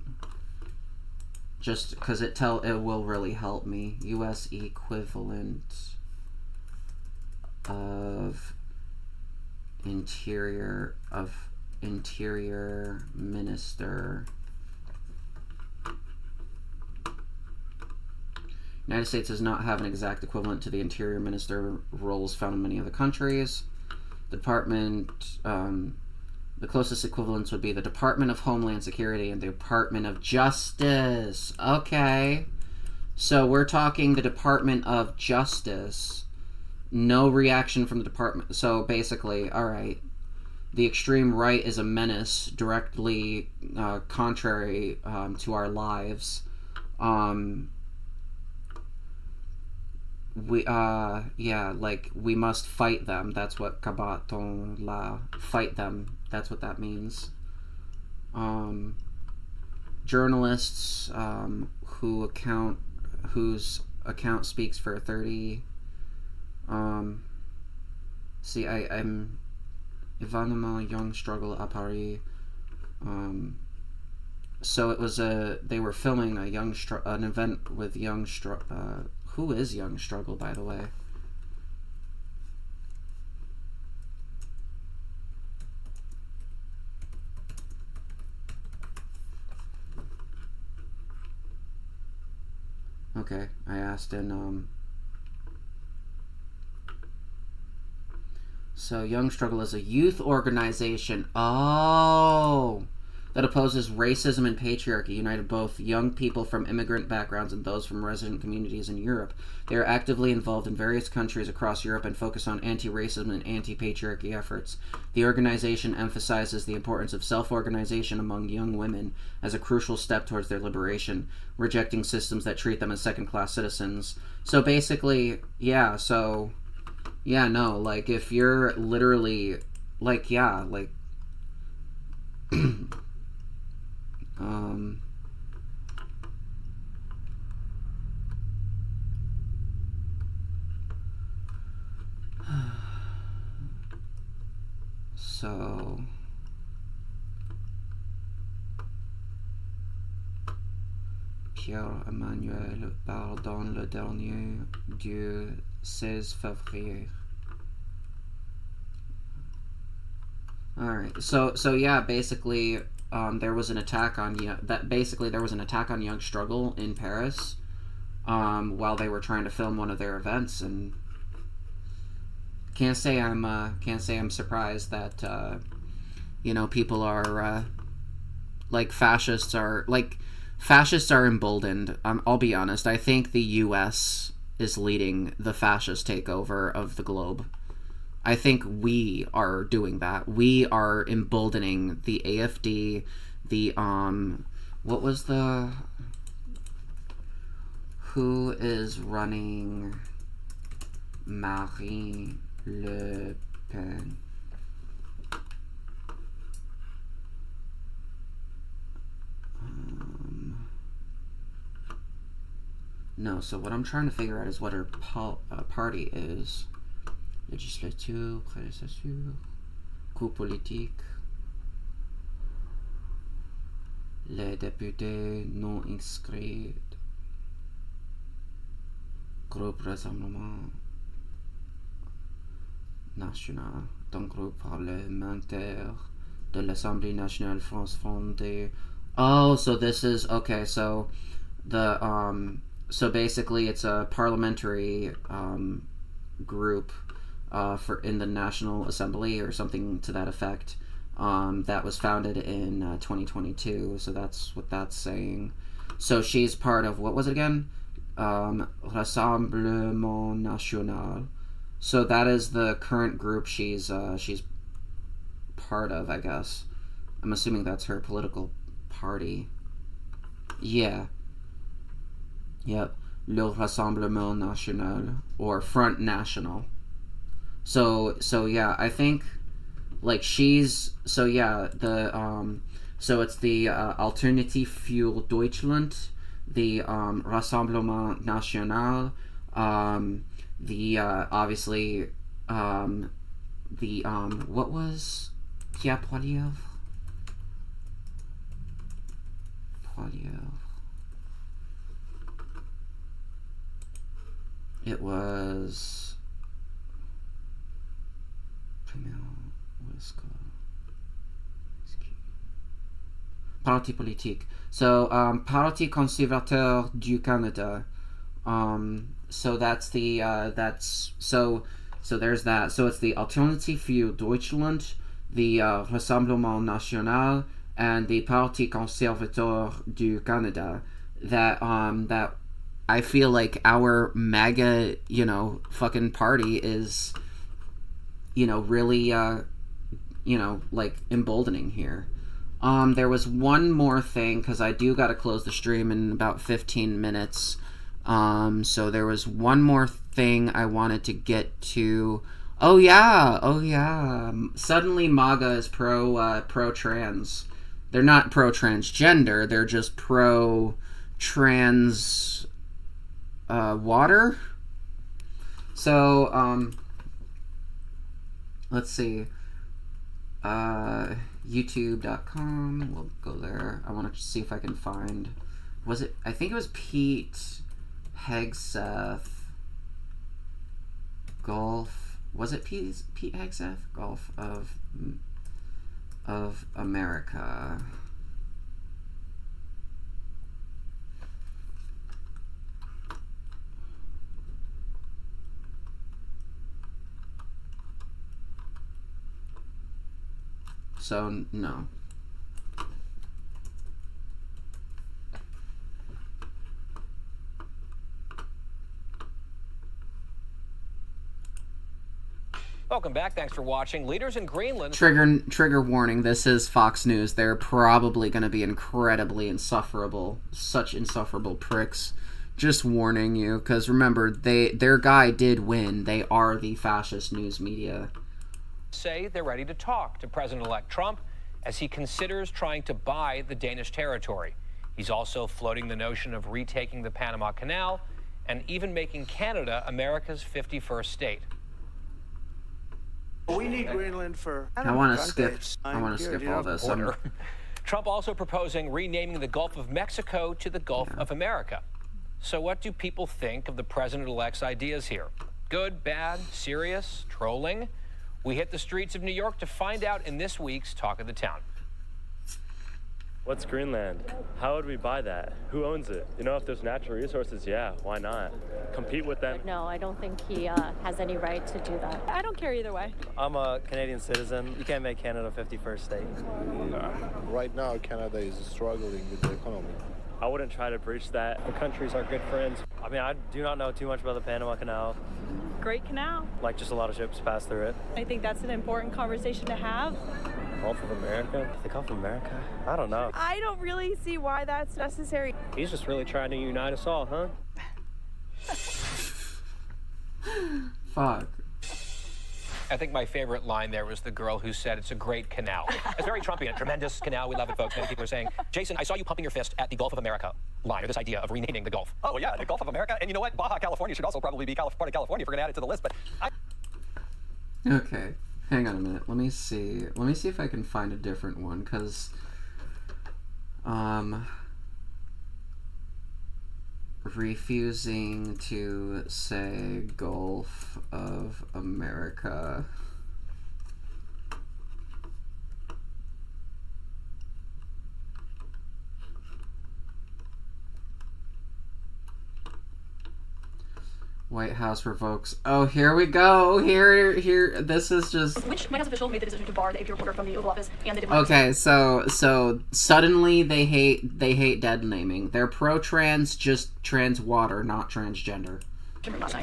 Just because it will really help me. U.S. equivalent of Interior Minister. United States does not have an exact equivalent to the Interior Minister roles found in many other countries. The department, the closest equivalents would be the Department of Homeland Security and the Department of Justice. Okay. So we're talking the Department of Justice. No reaction from the department. So basically, all right, the extreme right is a menace, directly contrary to our lives. We we must fight them. That's what combattons la, fight them. That's what that means. Journalists whose account speaks for 30. I'm événement Young Struggle à Paris. So it was they were filming an event with Young Struggle. Who is Young Struggle, by the way? Okay, I asked in, So Young Struggle is a youth organization, that opposes racism and patriarchy, united both young people from immigrant backgrounds and those from resident communities in Europe. They are actively involved in various countries across Europe and focus on anti-racism and anti-patriarchy efforts. The organization emphasizes the importance of self-organization among young women as a crucial step towards their liberation, rejecting systems that treat them as second-class citizens. So basically, if you're literally, so Pierre-Emmanuel pardonne le dernier du 16 février. Alright, so basically, there was an attack on Young Struggle in Paris, while they were trying to film one of their events, and can't say I'm surprised that people are fascists are emboldened. I'll be honest. I think the U.S. is leading the fascist takeover of the globe. I think we are doing that. We are emboldening the AfD, who is running Marine Le Pen? No, so what I'm trying to figure out is what her party is. Législature, prédécessure, coup politique, les députés non inscrits, groupe Rassemblement National, donc groupe parlementaire de l'Assemblée nationale France fondée. Oh, so this is, okay, so the, so basically it's a parliamentary, group in the National Assembly or something to that effect, that was founded in 2022. So that's what that's saying. So she's part of, what was it again? Rassemblement National. So that is the current group she's part of, I guess. I'm assuming that's her political party. Yeah. Yep. Le Rassemblement National, or Front National. So yeah, I think she's, so yeah, so it's the Alternative für Deutschland, the Rassemblement National, the obviously the what was Pierre Poilievre? It was Parti politique. So, Parti conservateur du Canada. So that's the, so there's that. So it's the Alternative für Deutschland, the Rassemblement National, and the Parti conservateur du Canada. That I feel like our MAGA, fucking party is, really, like, emboldening here. There was one more thing, because I do gotta close the stream in about 15 minutes. So there was one more thing I wanted to get to. Oh yeah. Suddenly MAGA is pro-trans. They're not pro-transgender, they're just pro-trans water. So, let's see. YouTube.com, we'll go there. I want to see if I can find, I think it was Pete Hegseth Gulf. Was it Pete Hegseth Gulf of America? So, no. Welcome back. Thanks for watching. Leaders in Greenland... Trigger warning. This is Fox News. They're probably going to be incredibly insufferable. Such insufferable pricks. Just warning you, because remember, their guy did win. They are the fascist news media. Say they're ready to talk to President-elect Trump as he considers trying to buy the Danish territory. He's also floating the notion of retaking the Panama Canal and even making Canada America's 51st state. We need Greenland for... I want to skip all this. Trump also proposing renaming the Gulf of Mexico to the Gulf of America. So what do people think of the president-elect's ideas here? Good, bad, serious, trolling? We hit the streets of New York to find out in this week's Talk of the Town. What's Greenland? How would we buy that? Who owns it? If there's natural resources, yeah, why not? Compete with them? No, I don't think he has any right to do that. I don't care either way. I'm a Canadian citizen. You can't make Canada 51st state. Right now, Canada is struggling with the economy. I wouldn't try to breach that. The countries are good friends. I mean, I do not know too much about the Panama Canal. Great canal. Like, just a lot of ships pass through it. I think that's an important conversation to have. Gulf of America? The Gulf of America? I don't know. I don't really see why that's necessary. He's just really trying to unite us all, huh? Fuck. I think my favorite line there was the girl who said it's a great canal. It's very Trumpian. Tremendous canal. We love it, folks. Many people are saying, Jason, I saw you pumping your fist at the Gulf of America line, or this idea of renaming the Gulf. Oh, yeah, the Gulf of America. And you know what? Baja California should also probably be part of California if we're going to add it to the list. But Okay. Hang on a minute. Let me see if I can find a different one, because... refusing to say Gulf of America. White House revokes. Oh, here we go. Here. This is just. Which White House official made the decision to bar the AP reporter from the Oval Office and the diplomat? Okay, so suddenly they hate dead naming. They're pro-trans, just trans water, not transgender.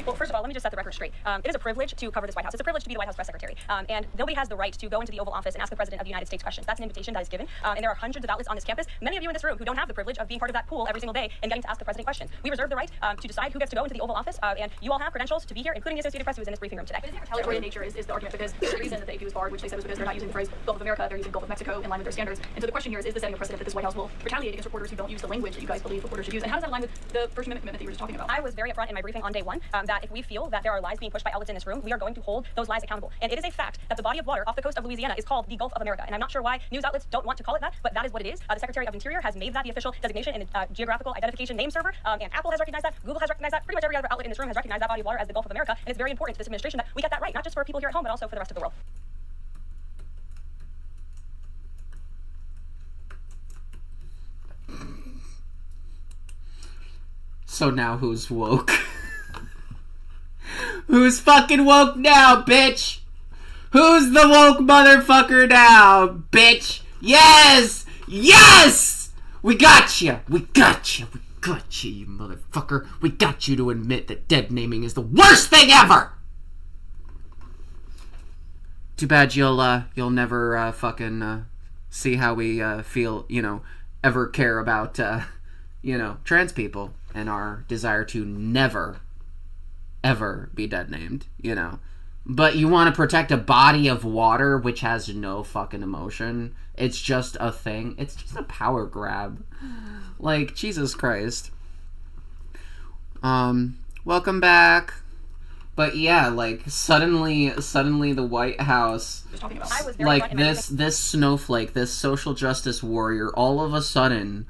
Well, first of all, let me just set the record straight. It is a privilege to cover this White House. It's a privilege to be the White House press secretary. And nobody has the right to go into the Oval Office and ask the President of the United States questions. That's an invitation that is given. And there are hundreds of outlets on this campus, many of you in this room who don't have the privilege of being part of that pool every single day and getting to ask the President questions. We reserve the right to decide who gets to go into the Oval Office, and you all have credentials to be here, including the Associated Press who is in this briefing room today. But is it retaliatory in nature is the argument, because the reason that the AP was barred, which they said was because they're not using the phrase Gulf of America, they're using Gulf of Mexico in line with their standards. And so the question here is this setting a precedent that this White House will retaliate against reporters who don't use the language that you guys believe reporters should use? And how does that align with the First Amendment commitment that you were just talking about? I was very upfront in my briefing on day one that if we feel that there are lies being pushed by outlets in this room, we are going to hold those lies accountable. And it is a fact that the body of water off the coast of Louisiana is called the Gulf of America. And I'm not sure why news outlets don't want to call it that, but that is what it is. The Secretary of Interior has made that the official designation in the geographical identification name server, and Apple has recognized that, Google has recognized that, pretty much every other outlet in this room has recognized that body of water as the Gulf of America. And it's very important to this administration that we get that right, not just for people here at home, but also for the rest of the world. So now who's woke? Who's fucking woke now, bitch? Who's the woke motherfucker now, bitch? Yes! Yes! We got you! We got you! We got you, you motherfucker. We got you to admit that deadnaming is the worst thing ever! Too bad you'll never fucking see how we feel, you know, ever care about, you know, trans people and our desire to never, ever be deadnamed, you know. But you want to protect a body of water which has no fucking emotion. It's just a thing. It's just a power grab. Like, Jesus Christ. Welcome back. But yeah, like, suddenly the White House, like, this snowflake, this social justice warrior, all of a sudden,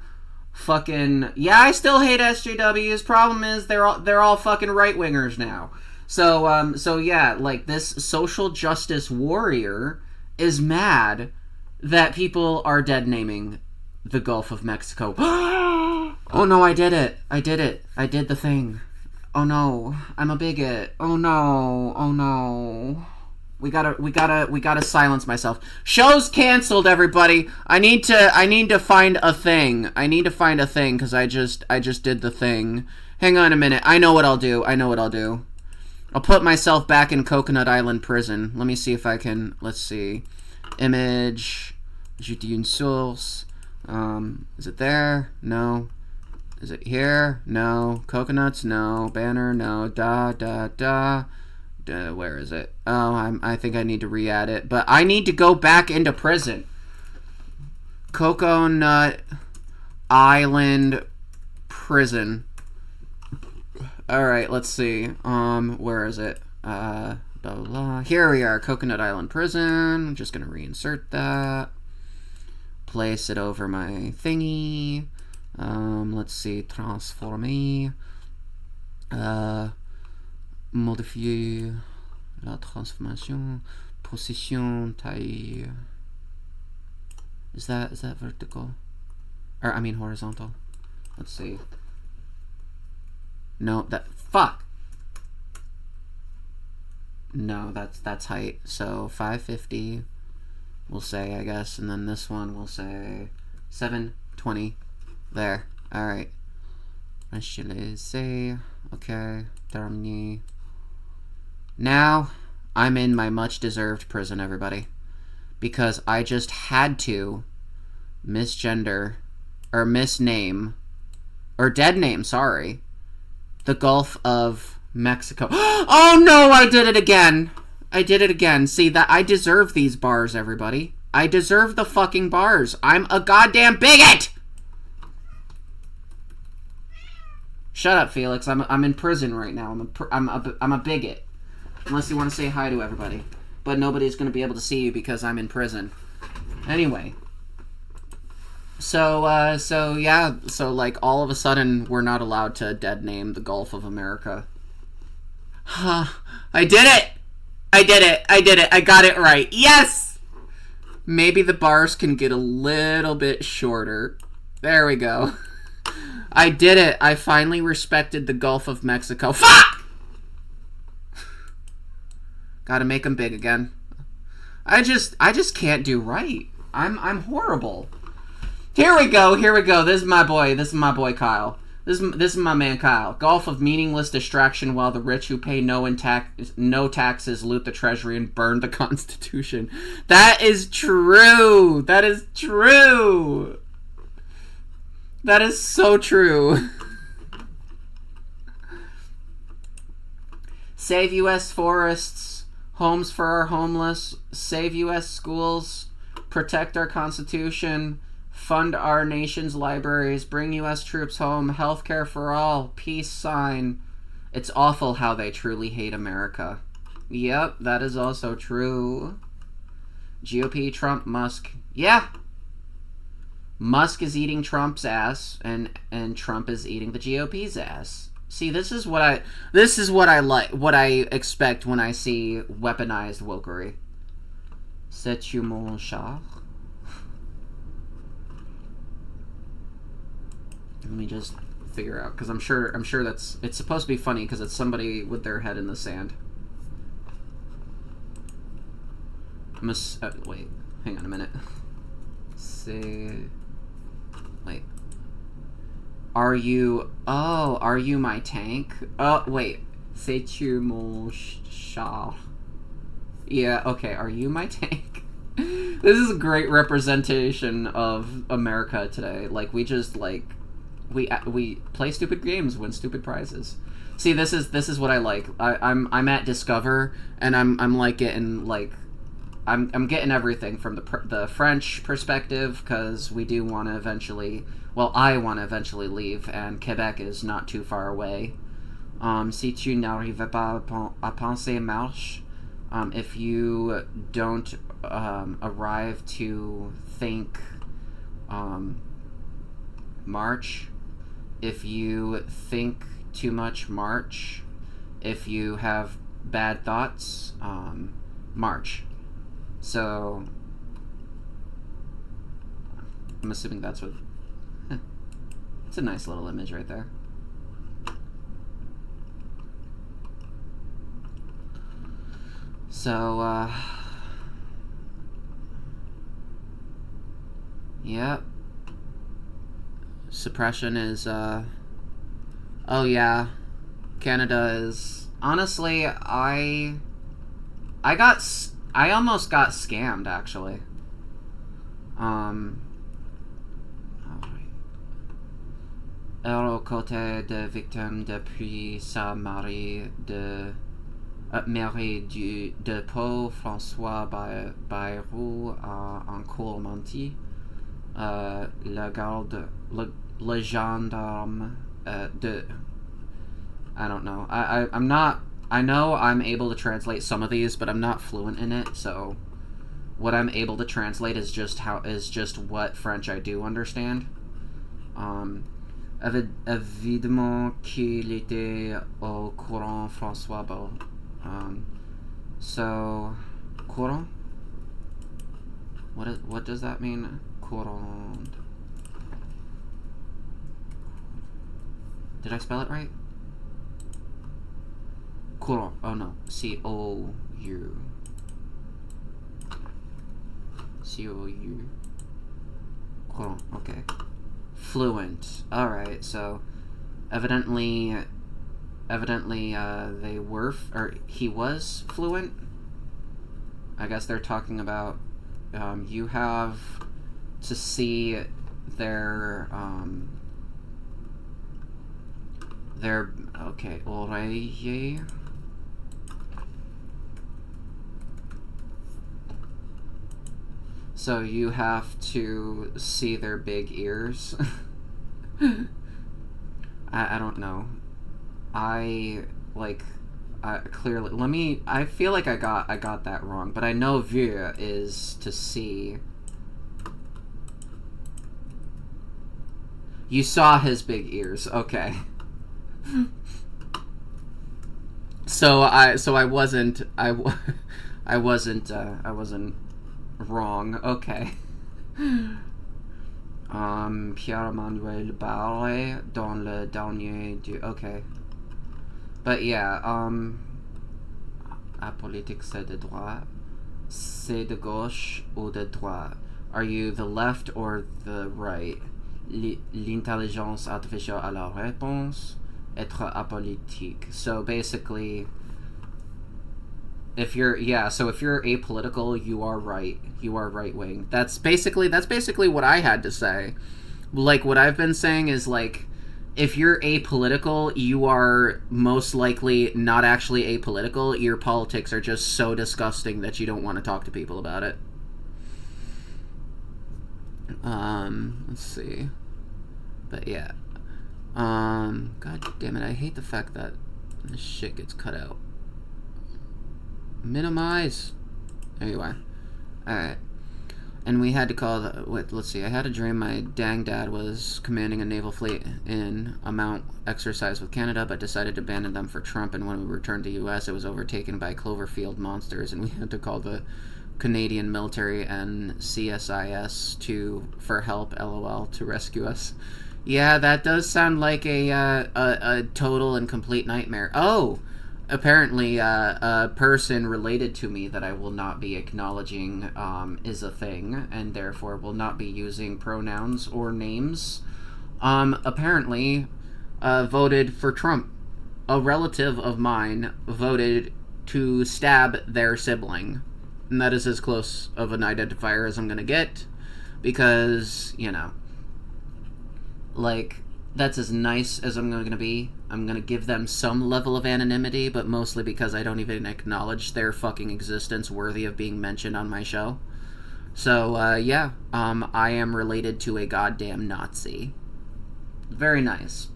fucking, yeah, I still hate SJWs. Problem is, they're all fucking right-wingers now. So yeah, like, this social justice warrior is mad that people are deadnaming the Gulf of Mexico. Oh no, I did it. I did the thing. Oh no, I'm a bigot. Oh no. We gotta silence myself. Show's canceled, everybody. I need to find a thing. Because I just did the thing. Hang on a minute. I know what I'll do. I'll put myself back in Coconut Island prison. Let me see if I can. Let's see. Image. Ajouter une source. Is it there? No. Is it here? No. Coconuts? No. Banner? No. Where is it? Oh, I think I need to re-add it. But I need to go back into prison. Coconut Island prison. Alright, let's see. Where is it? Blah, blah, blah. Here we are, Coconut Island prison. I'm just gonna reinsert that. Place it over my thingy. Let's see, transformer. Modifier la transformation. Position, taille. Is that vertical? Or, I mean horizontal. Let's see. No, fuck! No, that's height. So, 550, we'll say, I guess. And then this one, we'll say 720. There. Alright. Initialize. Okay. Terminer. Now, I'm in my much-deserved prison, everybody. Because I just had to misgender, or misname, or deadname, sorry, the Gulf of Mexico. Oh no, I did it again. See, that I deserve these bars, everybody. I deserve the fucking bars. I'm a goddamn bigot! Shut up, Felix. I'm in prison right now. I'm a bigot. Unless you want to say hi to everybody. But nobody's going to be able to see you because I'm in prison. Anyway. So yeah, so like all of a sudden we're not allowed to deadname the Gulf of America. I did it! I got it right. Yes! Maybe the bars can get a little bit shorter. There we go. I did it. I finally respected the Gulf of Mexico. Fuck! Gotta make them big again. I just can't do right. I'm horrible. Here we go. This is my boy Kyle. This is my man Kyle. Gulf of meaningless distraction while the rich who pay no taxes loot the treasury and burn the Constitution. That is true. That is so true. Save U.S. forests, homes for our homeless, save U.S. schools, protect our Constitution, fund our nation's libraries, bring U.S. troops home, healthcare for all, peace sign. It's awful how they truly hate America. Yep, that is also true. GOP, Trump, Musk. Yeah. Musk is eating Trump's ass, and Trump is eating the GOP's ass. See, this is what I like, what I expect when I see weaponized wokery. C'est-tu mon char? Let me just figure out, because I'm sure it's supposed to be funny because it's somebody with their head in the sand. Wait, hang on a minute. Say, wait. Are you my tank? Oh, wait. C'est-tu mon char? Yeah, okay, are you my tank? This is a great representation of America today. Like, we just, like, we play stupid games, win stupid prizes. See, this is what I like. I'm at Discover, and I'm like getting, like, I'm getting everything from the French perspective, because we do want to eventually, well, I want to eventually leave, and Quebec is not too far away. Si tu n'arrives pas à penser marche, if you don't arrive to think march, if you think too much march, if you have bad thoughts, march. So I'm assuming that's what... It's a nice little image right there. So, yep. Suppression is, oh yeah. Canada is... Honestly, I almost got scammed, actually. Elle aux côtés de victimes depuis sa mairie de Pau, François Bayrou en Courmanty, le gendarme de... I don't know. I'm not... I know I'm able to translate some of these, but I'm not fluent in it, so what I'm able to translate is just what French I do understand. Évidemment qu'il était au courant, François Bayrou. So, courant? What does that mean? Courant. Did I spell it right? Courant. Oh no. C-O-U. C-O-U. Courant. Okay. Fluent. Alright, so evidently they were, or he was fluent. I guess they're talking about, you have to see their, okay, oreille. So you have to see their big ears. I don't know. Clearly, I feel like I got that wrong, but I know ver is to see. You saw his big ears, okay. So I wasn't wrong, okay. Pierre-Emmanuel Barre dans le dernier du... Okay. But yeah, apolitique c'est de droite, c'est de gauche ou de droite. Are you the left or the right? L'intelligence artificielle à la réponse, être apolitique. So basically, if you're apolitical, you are right. You are right wing. That's basically what I had to say. Like, what I've been saying is, like, if you're apolitical, you are most likely not actually apolitical. Your politics are just so disgusting that you don't want to talk to people about it. Let's see. But yeah. God damn it, I hate the fact that this shit gets cut out. Minimize. There you are. Alright. And we had to call the... Wait, let's see. I had a dream my dang dad was commanding a naval fleet in a Mount exercise with Canada, but decided to abandon them for Trump, and when we returned to U.S., it was overtaken by Cloverfield monsters, and we had to call the Canadian military and CSIS for help, LOL, to rescue us. Yeah, that does sound like a total and complete nightmare. Oh! Apparently, a person related to me that I will not be acknowledging is a thing, and therefore will not be using pronouns or names. apparently voted for Trump. A relative of mine voted to stab their sibling. And that is as close of an identifier as I'm gonna get. Because, you know, like, that's as nice as I'm gonna be. I'm gonna give them some level of anonymity, but mostly because I don't even acknowledge their fucking existence worthy of being mentioned on my show. So, yeah, I am related to a goddamn Nazi. Very nice.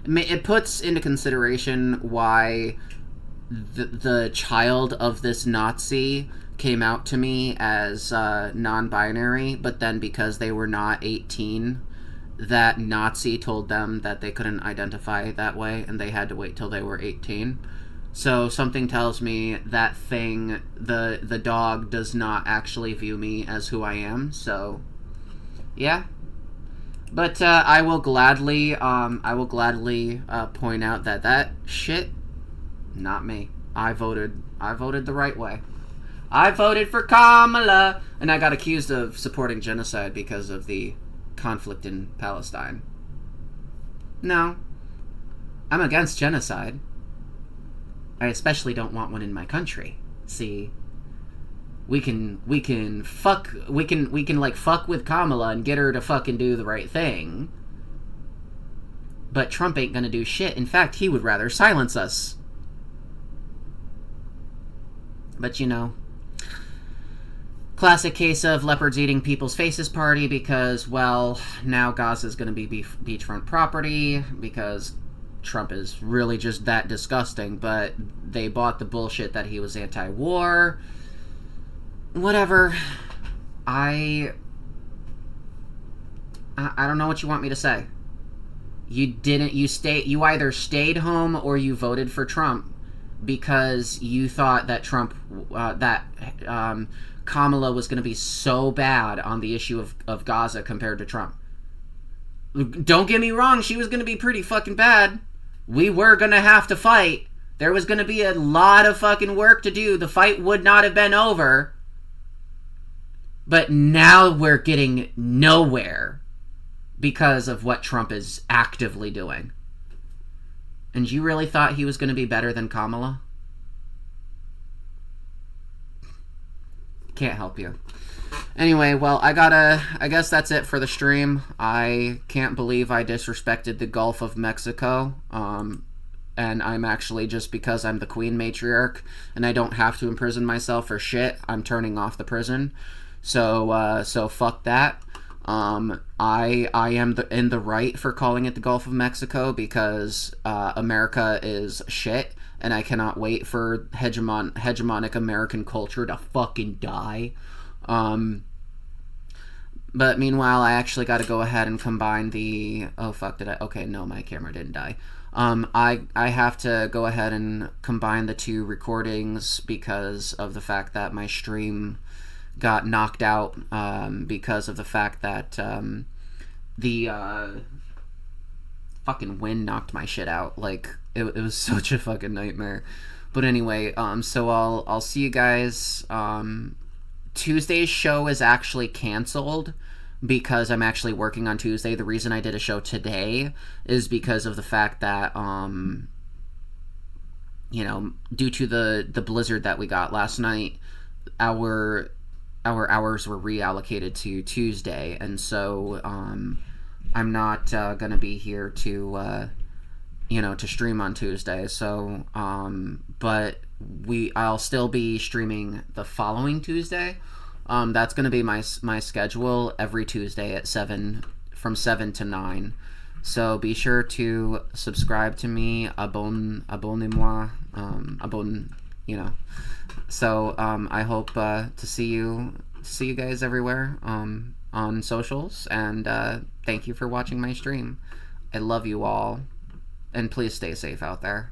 It puts into consideration why the child of this Nazi came out to me as non-binary, but then because they were not 18, that Nazi told them that they couldn't identify that way, and they had to wait till they were 18. So something tells me that thing, the dog, does not actually view me as who I am, so yeah. But I will gladly point out that shit, not me. I voted the right way. I voted for Kamala, and I got accused of supporting genocide because of the conflict in Palestine. No, I'm against genocide. I especially don't want one in my country. See, we can fuck with Kamala and get her to fucking do the right thing. But Trump ain't gonna do shit. In fact, he would rather silence us. But you know, classic case of leopards eating people's faces party, because, well, now Gaza's gonna be beachfront property because Trump is really just that disgusting, but they bought the bullshit that he was anti-war. Whatever. I don't know what you want me to say. You either stayed home or you voted for Trump because you thought that Kamala was going to be so bad on the issue of Gaza compared to Trump. Don't get me wrong, she was going to be pretty fucking bad. We were going to have to fight. There was going to be a lot of fucking work to do. The fight would not have been over. But now we're getting nowhere because of what Trump is actively doing. And you really thought he was going to be better than Kamala? Can't help you. Anyway, well, I guess that's it for the stream. I can't believe I disrespected the Gulf of Mexico. And I'm actually, just because I'm the Queen Matriarch and I don't have to imprison myself for shit, I'm turning off the prison. So fuck that. I am in the right for calling it the Gulf of Mexico because America is shit, and I cannot wait for hegemonic American culture to fucking die. But meanwhile, I actually got to go ahead and combine the... Oh, fuck, did I... Okay, no, my camera didn't die. I have to go ahead and combine the two recordings because of the fact that my stream got knocked out because of the fact that the fucking wind knocked my shit out. Like, it was such a fucking nightmare. But anyway, so I'll see you guys. Tuesday's show is actually canceled because I'm actually working on Tuesday. The reason I did a show today is because of the fact that you know, due to the blizzard that we got last night, our hours were reallocated to Tuesday, and so I'm not gonna be here to you know, to stream on Tuesday. So but I'll still be streaming the following Tuesday. That's gonna be my schedule every Tuesday at 7, from 7 to 9. So be sure to subscribe to me, abonnez-moi, you know. So I hope to see you guys everywhere on socials, and thank you for watching my stream. I love you all, and please stay safe out there.